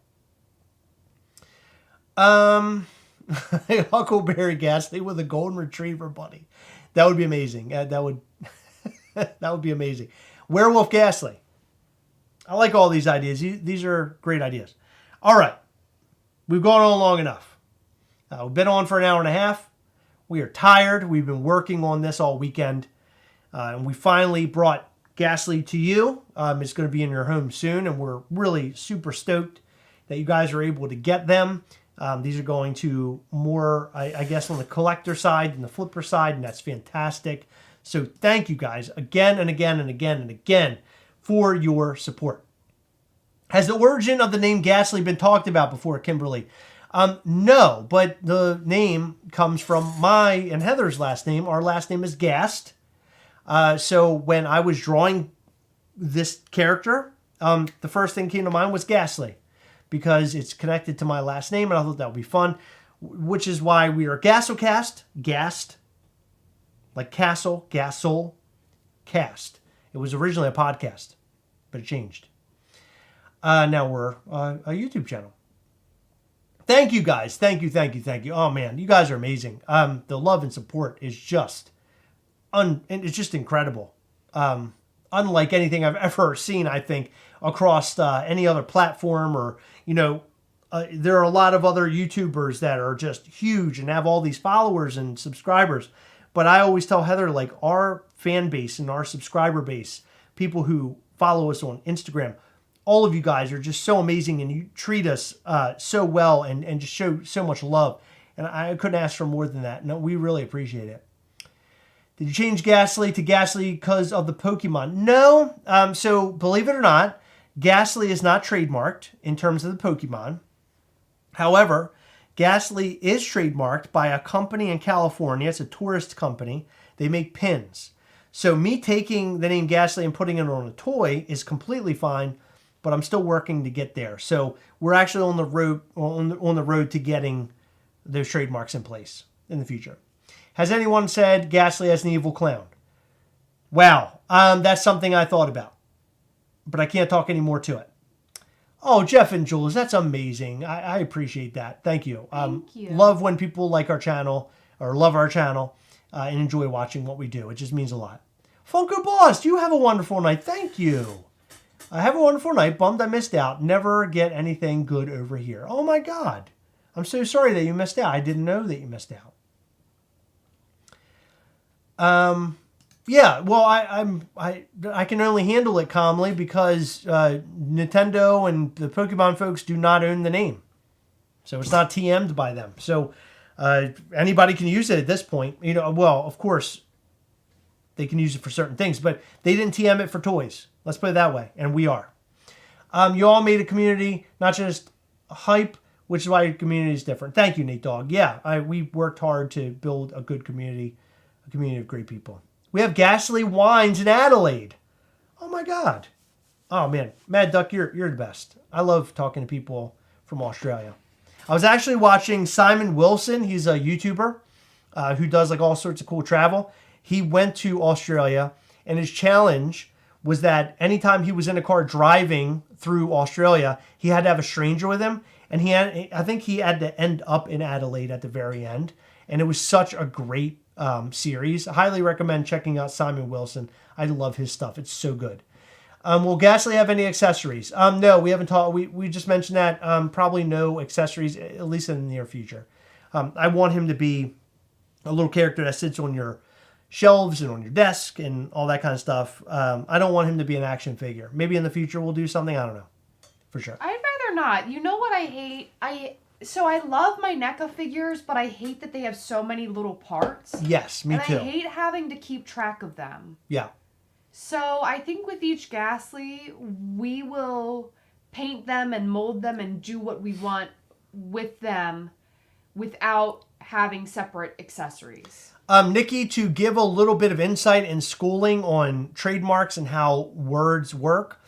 Huckleberry Ghastly with a golden retriever buddy. That would be amazing. That would be amazing. Werewolf Ghastly. I like all these ideas. These are great ideas. All right. We've gone on long enough. We've been on for an hour and a half. We are tired. We've been working on this all weekend. And we finally brought Ghastly to you. It's going to be in your home soon. And we're really super stoked that you guys are able to get them. These are going to more, I guess, on the collector side and the flipper side. And that's fantastic. So thank you guys again and again and again and again for your support. Has the origin of the name Ghastly been talked about before, Kimberly? No, but the name comes from my and Heather's last name. Our last name is Gast. So when I was drawing this character, the first thing came to mind was Ghastly because it's connected to my last name, and I thought that would be fun, which is why we are Gastlecast, Gast, like castle, Gasol, cast. It was originally a podcast, but it changed. Now we're a YouTube channel. Thank you guys. Thank you. Oh man, you guys are amazing. The love and support is just, it's just incredible. Unlike anything I've ever seen, I think, across any other platform or, there are a lot of other YouTubers that are just huge and have all these followers and subscribers. But I always tell Heather, like, our fan base and our subscriber base, people who follow us on Instagram, all of you guys are just so amazing, and you treat us so well and just show so much love. And I couldn't ask for more than that. No, we really appreciate it. Did you change Ghastly to Ghastly because of the Pokemon? No. So believe it or not, Ghastly is not trademarked in terms of the Pokemon. However, Ghastly is trademarked by a company in California. It's a tourist company. They make pins. So me taking the name Ghastly and putting it on a toy is completely fine, but I'm still working to get there. So we're actually on the road to getting those trademarks in place in the future. Has anyone said Ghastly as an evil clown? Wow, that's something I thought about, but I can't talk any more to it. Oh, Jeff and Jules, that's amazing. I appreciate that. Thank you. Thank you. Love when people like our channel or love our channel and enjoy watching what we do. It just means a lot. Funko Boss, you have a wonderful night. Thank you. I have a wonderful night. Bummed I missed out. Never get anything good over here. Oh my God. I'm so sorry that you missed out. I didn't know that you missed out. Yeah, well, I can only handle it calmly because Nintendo and the Pokemon folks do not own the name. So it's not TM'd by them. So anybody can use it at this point. You know, well, of course, they can use it for certain things, but they didn't TM it for toys. Let's put it that way, and we are. You all made a community, not just hype, which is why your community is different. Thank you, Nate Dogg. Yeah, we worked hard to build a good community, a community of great people. We have Ghastly Wines in Adelaide. Oh my God. Oh man, Mad Duck, you're the best. I love talking to people from Australia. I was actually watching Simon Wilson. He's a YouTuber who does like all sorts of cool travel. He went to Australia, and his challenge was that anytime he was in a car driving through Australia, he had to have a stranger with him. And I think he had to end up in Adelaide at the very end. And it was such a great series. I highly recommend checking out Simon Wilson. I love his stuff. It's so good. Will Ghastly have any accessories? No, we haven't talked. We just mentioned that. Probably no accessories, at least in the near future. I want him to be a little character that sits on your shelves and on your desk and all that kind of stuff. I don't want him to be an action figure. Maybe in the future we'll do something. I don't know. For sure. I'd rather not. You know what I hate? I love my NECA figures, but I hate that they have so many little parts. Yes, me too. I hate having to keep track of them. Yeah. So I think with each Ghastly, we will paint them and mold them and do what we want with them without having separate accessories. Nikki, to give a little bit of insight and schooling on trademarks and how words work,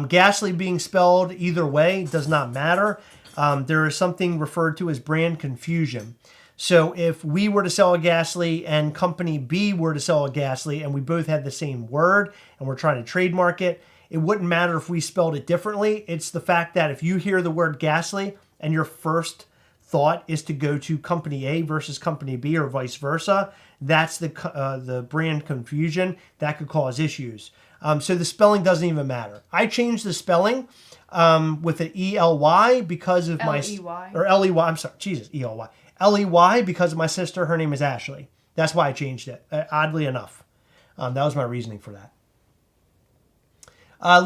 Ghastly being spelled either way does not matter. There is something referred to as brand confusion. So if we were to sell a Ghastly and company B were to sell a Ghastly and we both had the same word and we're trying to trademark it, it wouldn't matter if we spelled it differently. It's the fact that if you hear the word Ghastly and your first thought is to go to company A versus company B or vice versa, that's the brand confusion that could cause issues. So the spelling doesn't even matter. I changed the spelling with an E-L-Y because of my... L-E-Y. Or L-E-Y. I'm sorry. Jesus, E-L-Y. L-E-Y because of my sister. Her name is Ashley. That's why I changed it, oddly enough. That was my reasoning for that.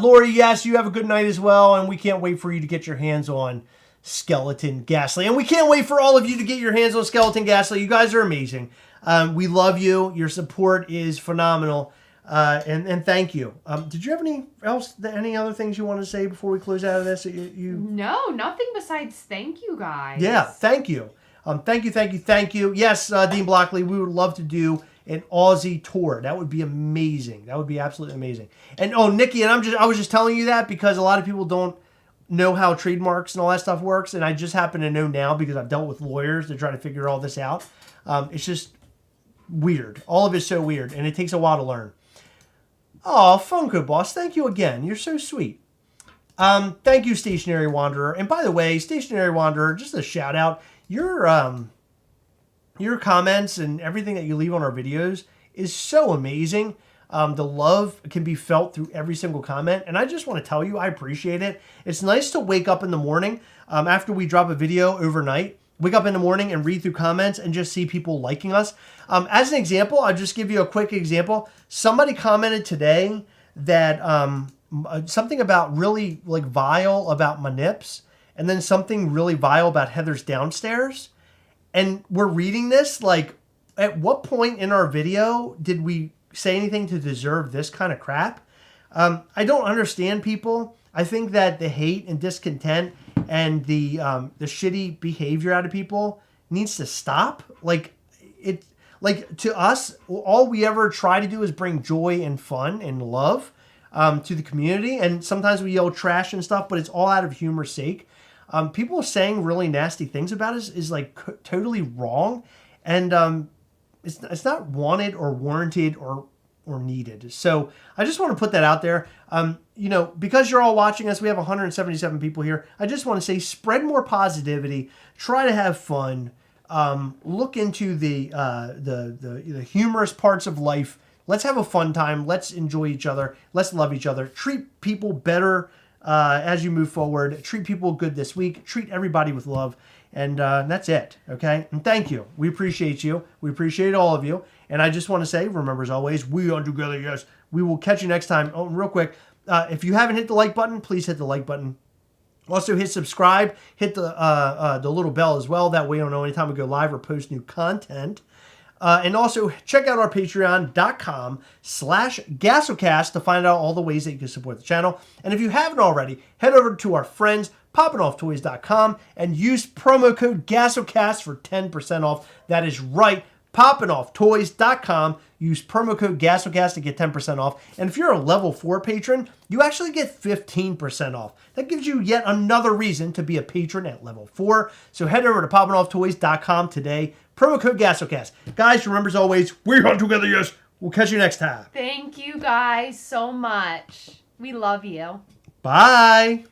Lori, yes, you have a good night as well, and we can't wait for you to get your hands on Skeleton Ghastly. And we can't wait for all of you to get your hands on Skeleton Ghastly. You guys are amazing. We love you. Your support is phenomenal. And thank you. Did you have any other things you want to say before we close out of this? No, nothing besides thank you guys. Yeah, thank you. Thank you. Yes, Dean Blockley, we would love to do an Aussie tour. That would be amazing. That would be absolutely amazing. And Nikki, and I was just telling you that because a lot of people don't know how trademarks and all that stuff works, and I just happen to know now because I've dealt with lawyers to try to figure all this out. It's just weird. All of it's so weird, and it takes a while to learn. Oh, Funko Boss, thank you again. You're so sweet. Thank you, Stationary Wanderer. And by the way, Stationary Wanderer, just a shout out. Your comments and everything that you leave on our videos is so amazing. The love can be felt through every single comment. And I just want to tell you, I appreciate it. It's nice to wake up in the morning after we drop a video overnight. Wake up in the morning and read through comments and just see people liking us. As an example, I'll just give you a quick example. Somebody commented today that something about really like vile about my nips, and then something really vile about Heather's downstairs. And we're reading this, like, at what point in our video did we say anything to deserve this kind of crap? I don't understand people. I think that the hate and discontent and the shitty behavior out of people needs to stop. Like to us, all we ever try to do is bring joy and fun and love to the community. And sometimes we yell trash and stuff, but it's all out of humor's sake. People saying really nasty things about us is like totally wrong, and it's not wanted or warranted or needed. So I just want to put that out there. Because you're all watching us, we have 177 people here. I just want to say, spread more positivity. Try to have fun. Look into the humorous parts of life. Let's have a fun time. Let's enjoy each other. Let's love each other. Treat people better as you move forward. Treat people good this week. Treat everybody with love. And that's it, okay? And thank you. We appreciate you. We appreciate all of you. And I just want to say, remember, as always, we are together, yes. We will catch you next time. Oh, real quick, if you haven't hit the like button, please hit the like button. Also, hit subscribe. Hit the little bell as well. That way you'll know anytime we go live or post new content. And also, check out our patreon.com/Gastlecast to find out all the ways that you can support the channel. And if you haven't already, head over to our friends, poppingofftoys.com, and use promo code Gastlecast for 10% off. That is right, poppingofftoys.com. Use promo code Gastlecast to get 10% off. And if you're a level 4 patron, you actually get 15% off. That gives you yet another reason to be a patron at level 4. So head over to poppingofftoys.com today. Promo code Gastlecast. Guys, remember as always, we're on together, yes. We'll catch you next time. Thank you guys so much. We love you. Bye.